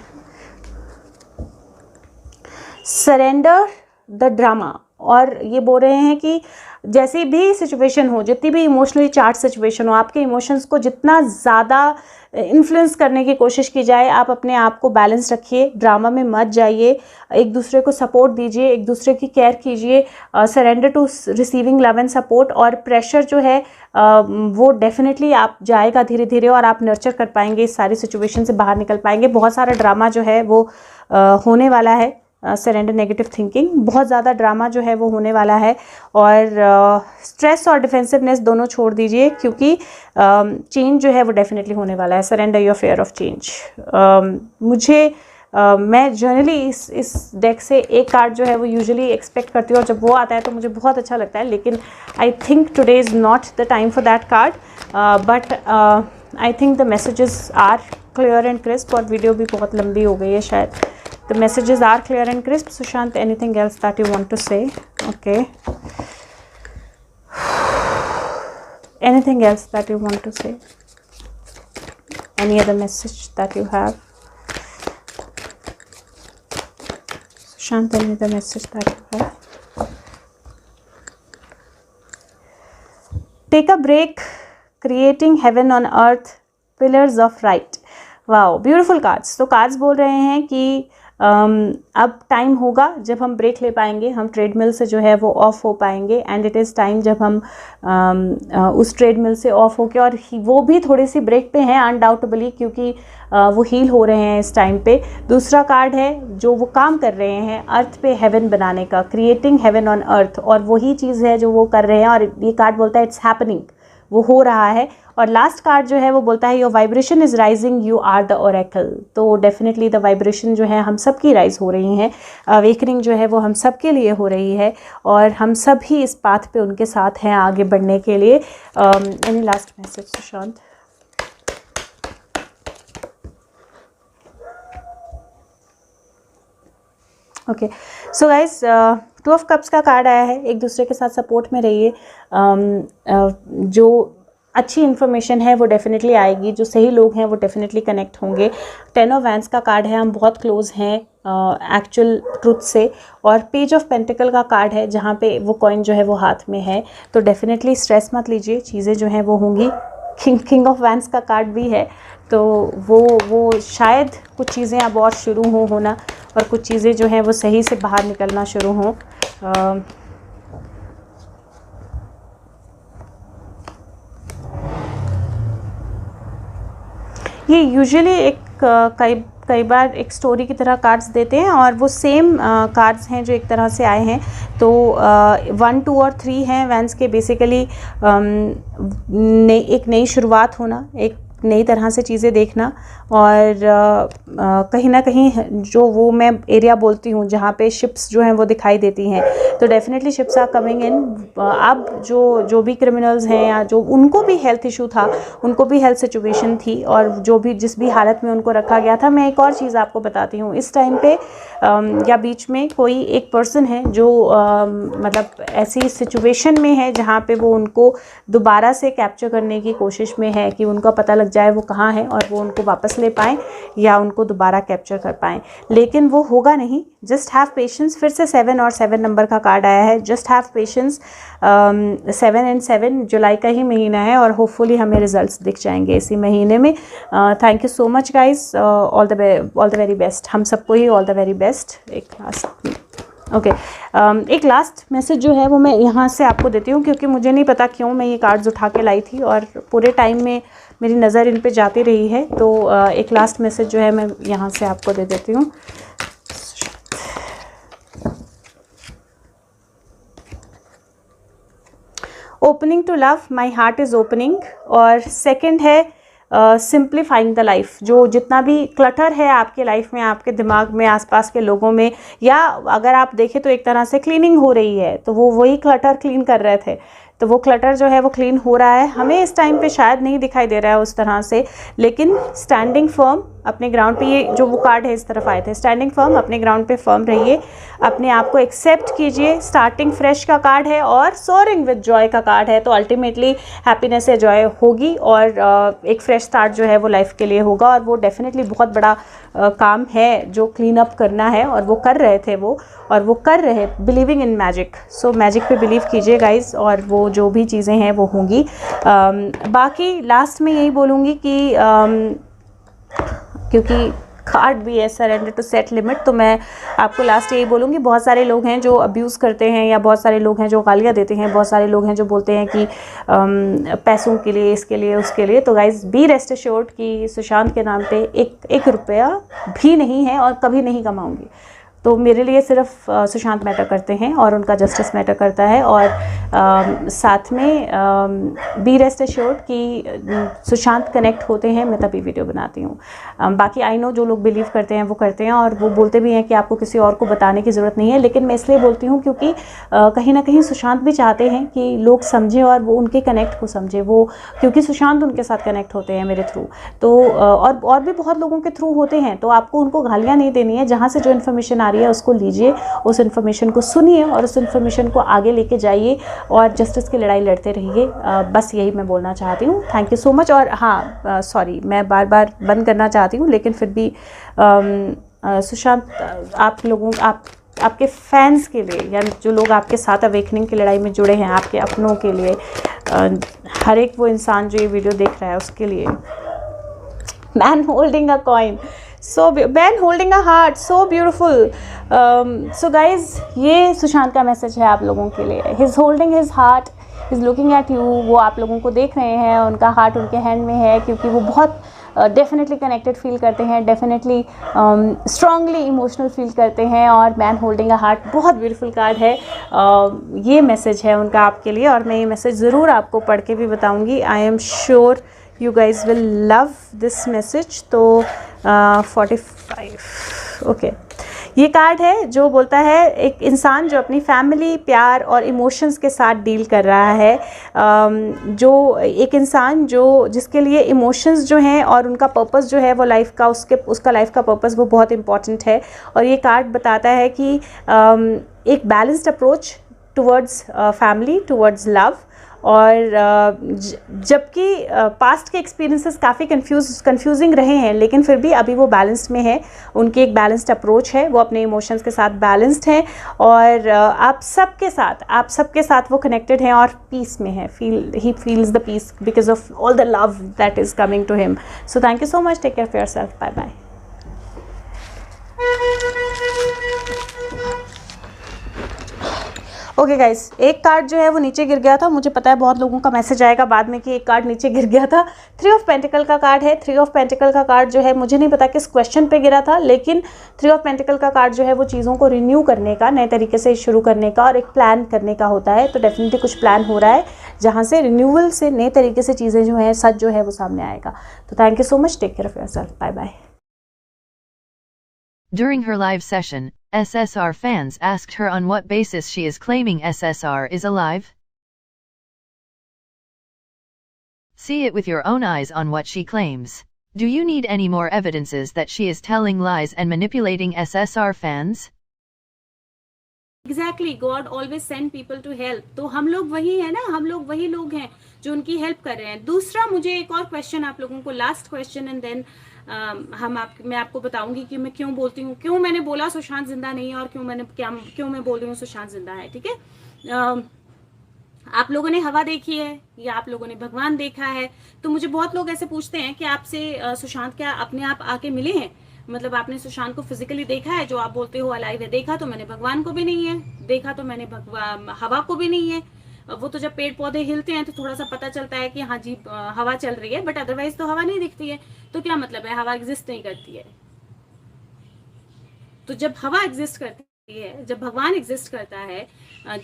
सरेंडर द ड्रामा, और ये बोल रहे हैं कि जैसी भी सिचुएशन हो, जितनी भी इमोशनली चार्ज सिचुएशन हो, आपके इमोशंस को जितना ज़्यादा इन्फ्लुएंस करने की कोशिश की जाए, आप अपने आप को बैलेंस रखिए, ड्रामा में मत जाइए, एक दूसरे को सपोर्ट दीजिए, एक दूसरे की केयर कीजिए। Surrender to receiving love and support, और प्रेशर जो है वो डेफिनेटली आप जाएगा धीरे धीरे, और आप नर्चर कर पाएंगे, इस सारी सिचुएशन से बाहर निकल पाएंगे। बहुत सारा ड्रामा जो है वो होने वाला है। सरेंडर नेगेटिव थिंकिंग, बहुत ज़्यादा ड्रामा जो है वो होने वाला है, और स्ट्रेस और डिफेंसिवनेस दोनों छोड़ दीजिए, क्योंकि चेंज जो है वो डेफिनेटली होने वाला है। Surrender your fear of change. मैं जनरली इस डेक से एक कार्ड जो है वो यूजुअली एक्सपेक्ट करती हूँ, और जब वो आता है तो मुझे बहुत अच्छा लगता है, लेकिन I think today is not the time for that card, but I think the messages are clear and crisp, और वीडियो भी बहुत लंबी हो गई है शायद। The messages are clear and crisp. Sushant, anything else that you want to say? Okay. Anything else that you want to say? Any other message that you have? Sushant, any other message that you have? Take a break. Creating heaven on earth. Pillars of right. Wow, beautiful cards. तो कार्ड्स बोल रहे हैं कि अब टाइम होगा जब हम ब्रेक ले पाएंगे, हम ट्रेडमिल से जो है वो ऑफ हो पाएंगे, एंड इट इज़ टाइम जब हम उस ट्रेडमिल से ऑफ होके, और वो भी थोड़ी सी ब्रेक पे हैं अनडाउटेबली, क्योंकि वो हील हो रहे हैं इस टाइम पे। दूसरा कार्ड है जो वो काम कर रहे हैं अर्थ पे हेवन बनाने का, क्रिएटिंग हेवन ऑन अर्थ, और वही चीज़ है जो वो कर रहे हैं, और ये कार्ड बोलता है इट्स हैपनिंग, वो हो रहा है। और लास्ट कार्ड जो है वो बोलता है your vibration is rising, you are the oracle. तो डेफिनेटली द वाइब्रेशन जो है हम सब की राइज हो रही हैं, अवेकनिंग जो है वो हम सब के लिए हो रही है, और हम सब ही इस पाथ पे उनके साथ हैं आगे बढ़ने के लिए। Any last message Sushant? Okay, so guys, 2 of cups का कार्ड आया है। एक दूसरे के साथ सपोर्ट में रहिए। जो अच्छी इन्फॉर्मेशन है वो डेफिनेटली आएगी, जो सही लोग हैं वो डेफिनेटली कनेक्ट होंगे। 10 ऑफ वैंड्स का कार्ड है, हम बहुत क्लोज हैं एक्चुअल ट्रुथ से। और पेज ऑफ पेंटिकल का कार्ड है, जहाँ पे वो कॉइन जो है वो हाथ में है। तो डेफिनेटली स्ट्रेस मत लीजिए, चीज़ें जो हैं वो होंगी। किंग ऑफ वैंड्स का कार्ड भी है, तो वो शायद कुछ चीज़ें अब और शुरू होना, और कुछ चीज़ें जो हैं वो सही से बाहर निकलना शुरू हों। ये यूजुअली एक कई बार एक स्टोरी की तरह कार्ड्स देते हैं, और वो सेम कार्ड्स हैं जो एक तरह से आए हैं। तो 1, 2 और 3 हैं वैंस के। बेसिकली एक नई शुरुआत होना, एक नई तरह से चीज़ें देखना, और कहीं ना कहीं जो वो मैं एरिया बोलती हूँ जहाँ पे शिप्स जो हैं वो दिखाई देती हैं, तो definitely ships are coming in. अब जो भी क्रिमिनल्स हैं, या जो उनको भी हेल्थ इशू था, उनको भी हेल्थ सिचुएशन थी, और जो भी जिस भी हालत में उनको रखा गया था। मैं एक और चीज़ आपको बताती हूँ, इस टाइम पे या बीच में कोई एक पर्सन है जो मतलब ऐसी सिचुएशन में है जहाँ पे वो उनको दोबारा से कैप्चर करने की कोशिश में है, कि उनका पता लग जाए वो कहाँ है, और वो उनको वापस ले पाएँ या उनको दोबारा कैप्चर कर पाएँ। लेकिन वो होगा नहीं। Just have patience. फिर से 7 और 7 नंबर का कार्ड आया है। Just have patience. 7 and 7 जुलाई का ही महीना है, और होपफुली हमें रिजल्ट्स दिख जाएंगे इसी महीने में। Thank you so much guys, all the very best. हम सबको ही ऑल द वेरी बेस्ट। एक लास्ट मैसेज जो है वो मैं यहाँ से आपको देती हूँ, क्योंकि मुझे नहीं पता क्यों मैं ये कार्ड्स उठा के लाई थी, और पूरे टाइम में मेरी नज़र इन पे जाती रही है। तो एक लास्ट मैसेज जो है मैं यहाँ से आपको दे देती हूँ। Opening to love, my heart is opening. और सेकंड है सिंप्लीफाइंग द लाइफ। जो जितना भी क्लटर है आपके लाइफ में, आपके दिमाग में, आसपास के लोगों में, या अगर आप देखें तो एक तरह से क्लीनिंग हो रही है, तो वो वही क्लटर क्लीन कर रहे थे, तो वो क्लटर जो है वो क्लीन हो रहा है। हमें इस टाइम पे शायद नहीं दिखाई दे रहा है उस तरह से, लेकिन स्टैंडिंग फर्म अपने ग्राउंड पे, ये जो वो कार्ड है इस तरफ आए थे, स्टैंडिंग फर्म, अपने ग्राउंड पे फर्म रहिए, अपने आप को एक्सेप्ट कीजिए। स्टार्टिंग फ्रेश का कार्ड है, और सोअरिंग विद जॉय का कार्ड है। तो अल्टीमेटली हैप्पीनेस या जॉय होगी, और एक फ्रेश स्टार्ट जो है वो लाइफ के लिए होगा। और वो डेफिनेटली बहुत बड़ा काम है जो क्लीन अप करना है, और वो कर रहे थे वो, और वो कर रहे, believing in magic. So magic पे बिलीव कीजिए गाइज, और वो जो भी चीज़ें हैं वो होंगी। बाकी लास्ट में यही बोलूँगी कि क्योंकि कार्ड भी है सरेंडर टू सेट लिमिट, तो मैं आपको लास्ट यही बोलूँगी, बहुत सारे लोग हैं जो अब्यूज़ करते हैं, या बहुत सारे लोग हैं जो गालियाँ देते हैं, बहुत सारे लोग हैं जो बोलते हैं कि पैसों के लिए, इसके लिए, उसके लिए। तो गाइज बी रेस्ट एश्योर्ड कि सुशांत के नाम पे एक रुपया भी नहीं है, और कभी नहीं कमाऊँगी। तो मेरे लिए सिर्फ सुशांत मैटर करते हैं, और उनका जस्टिस मैटर करता है। और साथ में बी रेस्ट एश्योर्ड कि सुशांत कनेक्ट होते हैं, मैं तभी वीडियो बनाती हूँ। बाकी आई नो जो लोग बिलीव करते हैं वो करते हैं, और वो बोलते भी हैं कि आपको किसी और को बताने की ज़रूरत नहीं है। लेकिन मैं इसलिए बोलती हूँ क्योंकि कहीं ना कहीं सुशांत भी चाहते हैं कि लोग समझें, और वो उनके कनेक्ट को समझे, वो क्योंकि सुशांत उनके साथ कनेक्ट होते हैं मेरे थ्रू। तो और भी बहुत लोगों के थ्रू होते हैं। तो आपको उनको गालियाँ नहीं देनी है, जहाँ से जो इन्फॉर्मेशन आ रही है उसको लीजिए, उस इन्फॉर्मेशन को सुनिए, और उस इन्फॉर्मेशन को आगे लेके जाइए, और जस्टिस की लड़ाई लड़ते रहिए। बस यही मैं बोलना चाहती हूँ। Thank you so much. और हाँ, सॉरी, मैं बार बार बंद करना चाहती हूँ, लेकिन फिर भी सुशांत, आप लोगों, आपके फैंस के लिए, या जो लोग आपके साथ अवेकनिंग की लड़ाई में जुड़े हैं, आपके अपनों के लिए, हर एक वो इंसान जो ये वीडियो देख रहा है उसके लिए, man holding a coin, so man holding a heart, so beautiful. So guys, ये सुशांत का मैसेज है आप लोगों के लिए. He is holding his heart, he is looking at you. वो आप लोगों को देख रहे हैं, उनका हार्ट उनके हैंड में है, क्योंकि वो बहुत डेफिनेटली कनेक्टेड फील करते हैं, डेफिनेटली स्ट्रांगली इमोशनल फील करते हैं. और मैन होल्डिंग अ हार्ट बहुत ब्यूटीफुल कार्ड है. ये मैसेज है उनका आपके लिए, और मैं ये मैसेज ज़रूर आपको पढ़ के भी बताऊंगी. I am sure you guys will love this message. तो 45 ओके, ये कार्ड है जो बोलता है एक इंसान जो अपनी फैमिली, प्यार और इमोशंस के साथ डील कर रहा है. जो एक इंसान जो जिसके लिए इमोशंस जो हैं और उनका पर्पस जो है वो लाइफ का, उसका लाइफ का पर्पस वो बहुत इंपॉर्टेंट है. और ये कार्ड बताता है कि एक balanced approach towards family, towards love. और जबकि पास्ट के एक्सपीरियंसेस काफ़ी कंफ्यूजिंग रहे हैं, लेकिन फिर भी अभी वो बैलेंस्ड में है. उनकी एक बैलेंस्ड अप्रोच है, वो अपने इमोशंस के साथ बैलेंस्ड हैं. और आप सबके साथ वो कनेक्टेड हैं और पीस में है. He feels the peace because of all the love that is coming to him. So thank you so much. Take care of yourself. Bye bye. Okay guys, एक कार्ड जो है वो नीचे गिर गया था. मुझे पता है बहुत लोगों का मैसेज आएगा बाद में कि एक कार्ड नीचे गिर गया था. 3 ऑफ पेंटिकल का कार्ड है. 3 ऑफ पेंटिकल का कार्ड जो है, मुझे नहीं पता किस क्वेश्चन पे गिरा था, लेकिन 3 ऑफ पेंटिकल का कार्ड जो है वो चीज़ों को रिन्यू करने का, नए तरीके से शुरू करने का और एक प्लान करने का होता है. तो डेफिनेटली कुछ प्लान हो रहा है जहाँ से रिन्यूअल से, नए तरीके से चीज़ें जो हैं, सच जो है वो सामने आएगा. तो thank you so much. Take care of yourself. Bye bye. During her live session, SSR fans asked her on what basis she is claiming SSR is alive. See it with your own eyes on what she claims. Do you need any more evidences that she is telling lies and manipulating SSR fans? Exactly, God always send people to help. तो हम लोग वही है ना, हम लोग वही लोग हैं जो उनकी हेल्प कर रहे हैं. दूसरा, मुझे एक और क्वेश्चन आप लोगों को, लास्ट क्वेश्चन, एंड देन मैं आपको बताऊंगी कि मैं क्यों बोलती हूँ, क्यों मैंने बोला सुशांत जिंदा नहीं है, और क्यों मैं बोल रही हूँ सुशांत जिंदा है. ठीक है, आप लोगों ने हवा देखी है या आप लोगों ने भगवान देखा है? तो मुझे बहुत लोग ऐसे पूछते हैं कि आपसे सुशांत क्या अपने आप आके मिले हैं, मतलब आपने सुशांत को फिजिकली देखा है जो आप बोलते हो अलाइव है? देखा तो मैंने भगवान को भी नहीं है, देखा तो मैंने हवा को भी नहीं है. वो तो जब पेड़ पौधे हिलते हैं तो थोड़ा सा पता चलता है कि हाँ जी हवा चल रही है, बट अदरवाइज तो हवा नहीं दिखती है. तो क्या मतलब है, हवा एग्जिस्ट नहीं करती है? तो जब हवा एग्जिस्ट करती है, जब भगवान एग्जिस्ट करता है,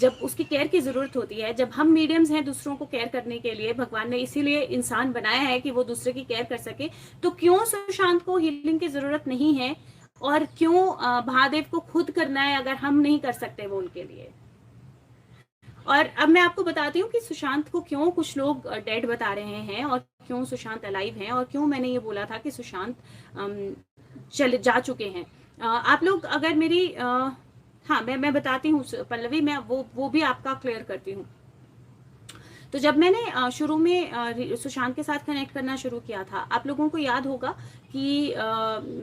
जब उसकी केयर की जरूरत होती है, जब हम मीडियम्स हैं दूसरों को केयर करने के लिए, भगवान ने इसीलिए इंसान बनाया है कि वो दूसरे की केयर कर सके. तो क्यों सुशांत को हीलिंग की जरूरत नहीं है, और क्यों महादेव को खुद करना है अगर हम नहीं कर सकते वो उनके लिए? और अब मैं आपको बताती हूँ कि सुशांत को क्यों कुछ लोग डेड बता रहे हैं और क्यों सुशांत अलाइव हैं, और क्यों मैंने ये बोला था कि सुशांत चले जा चुके हैं. आप लोग अगर मेरी हाँ मैं बताती हूँ पल्लवी, मैं वो भी आपका क्लियर करती हूँ. तो जब मैंने शुरू में सुशांत के साथ कनेक्ट करना शुरू किया था, आप लोगों को याद होगा कि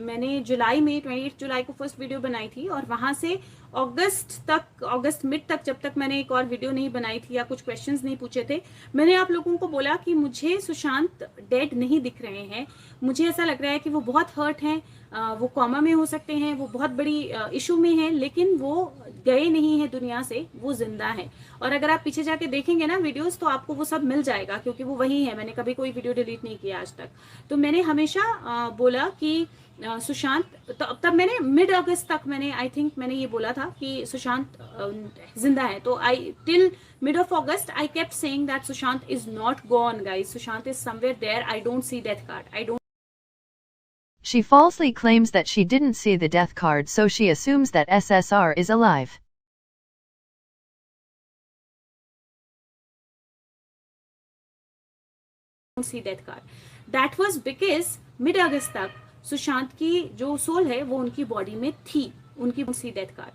मैंने जुलाई में 28 जुलाई को फर्स्ट वीडियो बनाई थी, और वहाँ से अगस्त मिड तक, जब तक मैंने एक और वीडियो नहीं बनाई थी या कुछ क्वेश्चंस नहीं पूछे थे, मैंने आप लोगों को बोला कि मुझे सुशांत डेड नहीं दिख रहे हैं. मुझे ऐसा लग रहा है कि वो बहुत हर्ट हैं, वो कॉमा में हो सकते हैं, वो बहुत बड़ी इशू में हैं, लेकिन वो गए नहीं हैं दुनिया से, वो जिंदा हैं. और अगर आप पीछे जाके देखेंगे ना वीडियोस, तो आपको वो सब मिल जाएगा, क्योंकि वो वही है. मैंने कभी कोई वीडियो डिलीट नहीं किया आज तक. तो मैंने हमेशा बोला कि सुशांत, तो तब मैंने मिड अगस्त तक आई थिंक मैंने ये बोला था कि सुशांत जिंदा है. तो I till mid of August I kept saying that Sushant is not gone guys, Sushant is somewhere there. I don't see death card, I don't. She falsely claims that she didn't see the death card, so she assumes that SSR is alive. See death card. That was because mid August तक सुशांत की जो सोल है वो उनकी बॉडी में थी, उनकी see death card.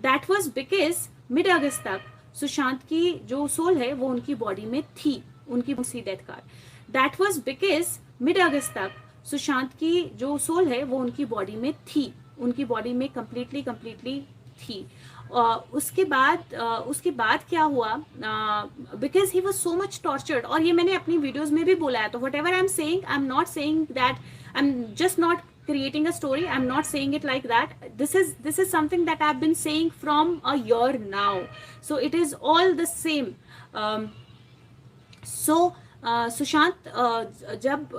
That was because mid August तक सुशांत की जो सोल है वो उनकी बॉडी में थी, उनकी see death card. That was because mid August तक सुशांत की जो सोल है वो उनकी बॉडी में थी, उनकी बॉडी में कंप्लीटली थी. उसके बाद क्या हुआ, because he was so much tortured. और ये मैंने अपनी वीडियोज में भी बोला है. तो what ever I am saying, I am not saying that, I am just not creating a story. I'm not saying it like that. This is something that I've been saying from a year now. So it is all the same. Sushant जब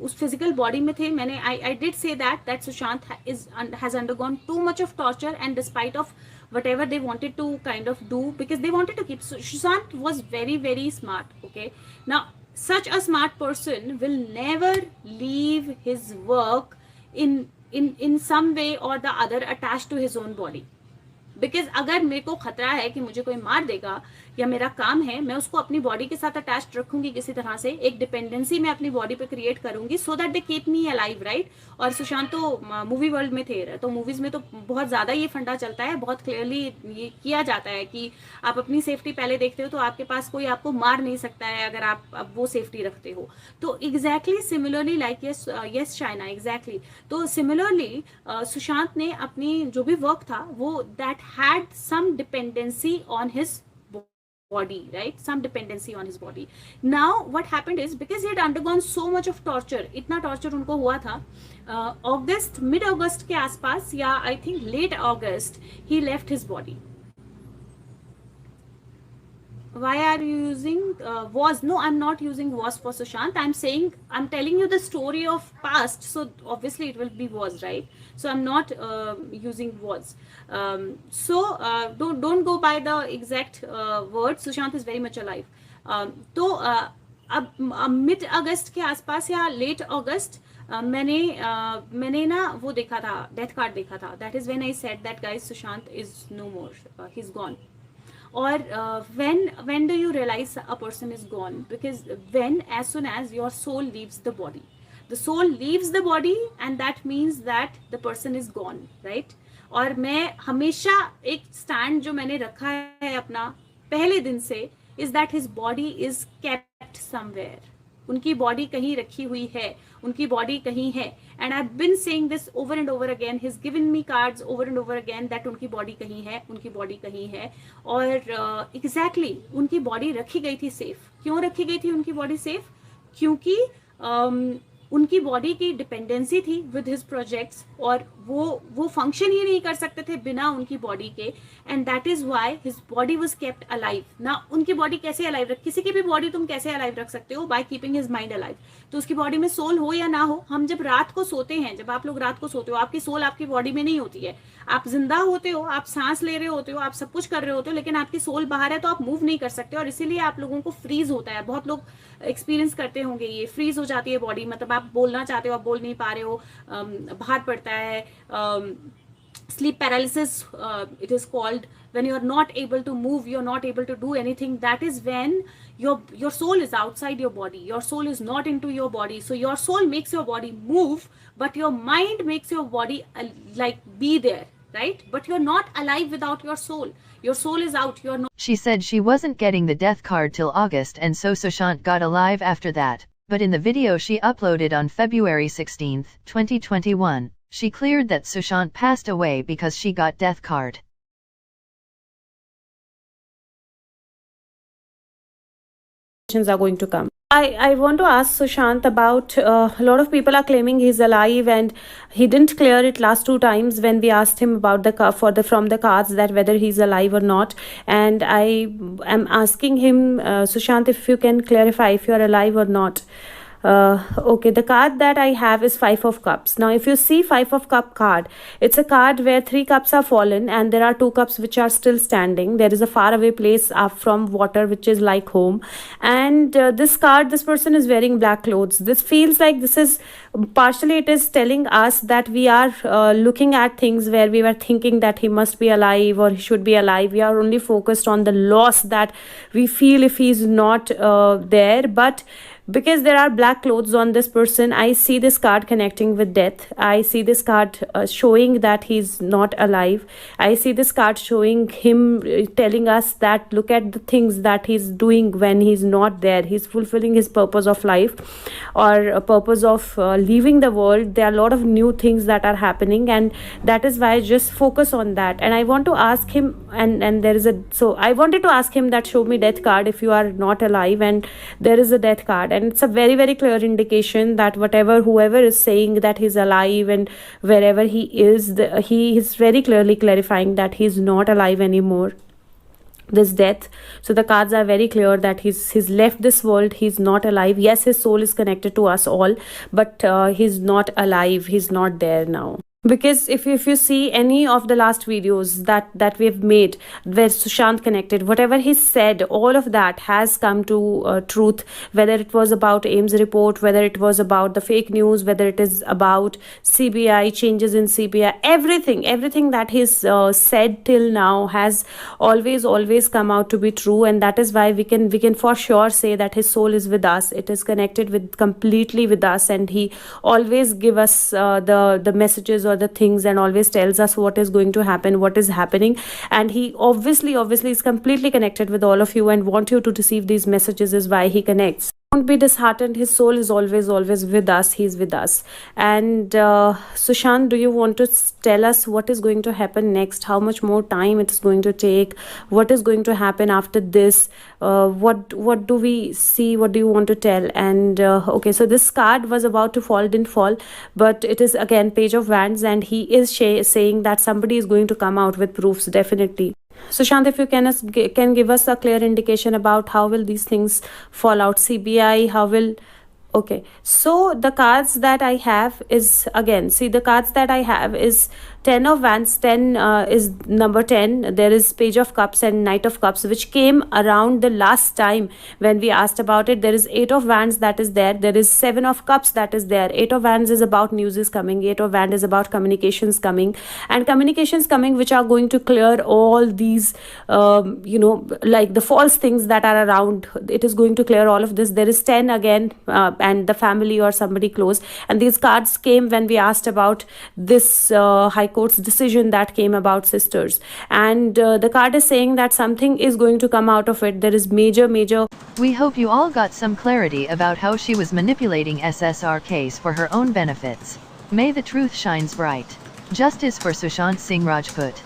उस फिजिकल बॉडी में थे, मैंने I did say that Sushant has undergone too much of torture and despite of whatever they wanted to kind of do, because they wanted to keep. Sushant was very, very smart. Okay, now such a smart person will never leave his work in some way or the other attached to his own body. Because अगर मेरे को खतरा है कि मुझे कोई मार देगा या मेरा काम है, मैं उसको अपनी बॉडी के साथ अटैच रखूंगी किसी तरह से, एक डिपेंडेंसी मैं अपनी बॉडी पे क्रिएट करूंगी so that they keep me alive, right. और सुशांत तो मूवी वर्ल्ड में थे, तो मूवीज में तो बहुत ज्यादा ये फंडा चलता है, बहुत क्लियरली ये किया जाता है कि आप अपनी सेफ्टी पहले देखते हो तो आपके पास कोई आपको मार नहीं सकता है अगर आप वो सेफ्टी रखते हो. तो exactly similarly like yes Shaina, exactly. तो सिमिलरली सुशांत ने अपनी जो भी वर्क था वो that had some dependency on his body, right? Some dependency on his body. Now what happened is, because he had undergone so much of torture, इतना torture उनको हुआ था, August, mid August के आसपास या I think late August, he left his body. Why are you using was? No, I'm not using was for Sushant. I'm telling you the story of past, so obviously it will be was, right? So I'm not using was. Don't go by the exact word. Sushant is very much alive. तो अब मिड अगस्त के आसपास या लेट अगस्त मैंने ना वो देखा था, डेथ कार्ड देखा था. That is when I said that guys Sushant is no more, he is gone. Or when do you realize a person is gone? Because as soon as your soul leaves the body, the soul leaves the body, and that means that the person is gone, right? और मैं हमेशा एक स्टैंड जो मैंने रखा है अपना पहले दिन से is that his body is kept somewhere. उनकी बॉडी कहीं रखी हुई है, उनकी बॉडी कहीं है. And I have been saying this over and over again, he is given me cards over and over again that उनकी बॉडी कहीं है, उनकी बॉडी कहीं है. और एग्जैक्टली उनकी बॉडी रखी गई थी सेफ. क्यों रखी गई थी उनकी बॉडी सेफ? क्योंकि उनकी बॉडी की डिपेंडेंसी थी विद हिज प्रोजेक्ट्स, और वो फंक्शन ही नहीं कर सकते थे बिना उनकी बॉडी के. And that is why his body was kept alive. ना उनकी बॉडी कैसे अलाइव रख, किसी की भी बॉडी तुम कैसे अलाइव रख सकते हो? By keeping his mind alive. तो उसकी बॉडी में सोल हो या ना हो, हम जब रात को सोते हैं, जब आप लोग रात को सोते हो, आपकी सोल आपकी बॉडी में नहीं होती है. आप जिंदा होते हो, आप सांस ले रहे होते हो, आप सब कुछ कर रहे होते हो, लेकिन आपकी सोल बाहर है तो आप मूव नहीं कर सकते. और इसीलिए आप लोगों को फ्रीज होता है. बहुत लोग एक्सपीरियंस करते होंगे, ये फ्रीज हो जाती है बॉडी. मतलब आप बोलना चाहते हो, आप बोल नहीं पा रहे हो, बाहर पड़ता है. Sleep paralysis, it is called, when you are not able to move, you are not able to do anything. That is when your soul is outside your body, your soul is not into your body. So your soul makes your body move, but your mind makes your body like be there, right? But you're not alive without your soul. Your soul is out, you're not. She said she wasn't getting the death card till August, and so Sushant got alive after that. But in the video she uploaded on February 16th, 2021, she cleared that Sushant passed away because she got death card. Are going to come. I want to ask Sushant about a lot of people are claiming he's alive, and he didn't clear it last 2 times when we asked him about the from the cards that whether he's alive or not. And I am asking him, Sushant, if you can clarify if you're alive or not. Okay, the card that I have is 5 of cups. Now if you see 5 of cup card, it's a card where 3 cups are fallen and there are 2 cups which are still standing. There is a far away place from water which is like home. And this card, this person is wearing black clothes. This feels like this is partially, it is telling us that we are looking at things where we were thinking that he must be alive or he should be alive. We are only focused on the loss that we feel if he's not there. But because there are black clothes on this person, I see this card connecting with death. I see this card showing that he's not alive. I see this card showing him, telling us that look at the things that he's doing when he's not there. He's fulfilling his purpose of life or a purpose of leaving the world. There are a lot of new things that are happening, and that is why I just focus on that. And I want to ask him, and there is a, so I wanted to ask him that show me death card if you are not alive, and there is a death card, and it's a very, very clear indication that whoever is saying that he's alive and wherever he is, he is very clearly clarifying that he's not alive anymore, this death. So the cards are very clear that he's left this world. He's not alive. Yes, his soul is connected to us all, but he's not alive. He's not there now. Because if you see any of the last videos that we've made where Sushant connected, whatever he said, all of that has come to truth, whether it was about AIMS report, whether it was about the fake news, whether it is about CBI, changes in CBI, everything that he's said till now has always come out to be true. And that is why we can for sure say that his soul is with us. It is connected completely with us, and he always give us the messages or the things, and always tells us what is going to happen, what is happening. And he obviously is completely connected with all of you and want you to receive these messages, is why he connects. Don't be disheartened. His soul is always with us. He's with us. And Sushant, do you want to tell us what is going to happen next? How much more time it is going to take? What is going to happen after this? What do we see? What do you want to tell? And okay, so this card was about to fall, didn't fall, but it is again Page of Wands, and he is saying that somebody is going to come out with proofs, definitely. Sushant, if you can give us a clear indication about how will these things fall out. CBI, how will... Okay, so the cards that I have is, again, see, the cards that I have is 10 of Wands. 10 is number 10. There is Page of Cups and Knight of Cups, which came around the last time when we asked about it. There is 8 of Wands that is there. There is 7 of Cups that is there. 8 of Wands is about news is coming. 8 of Wands is about communications coming. And communications coming which are going to clear all these, like the false things that are around. It is going to clear all of this. There is 10 again, and the family or somebody close. And these cards came when we asked about this High Court's decision that came about sisters. And the card is saying that something is going to come out of it. There is major... We hope you all got some clarity about how she was manipulating SSR case for her own benefits. May the truth shines bright. Justice for Sushant Singh Rajput.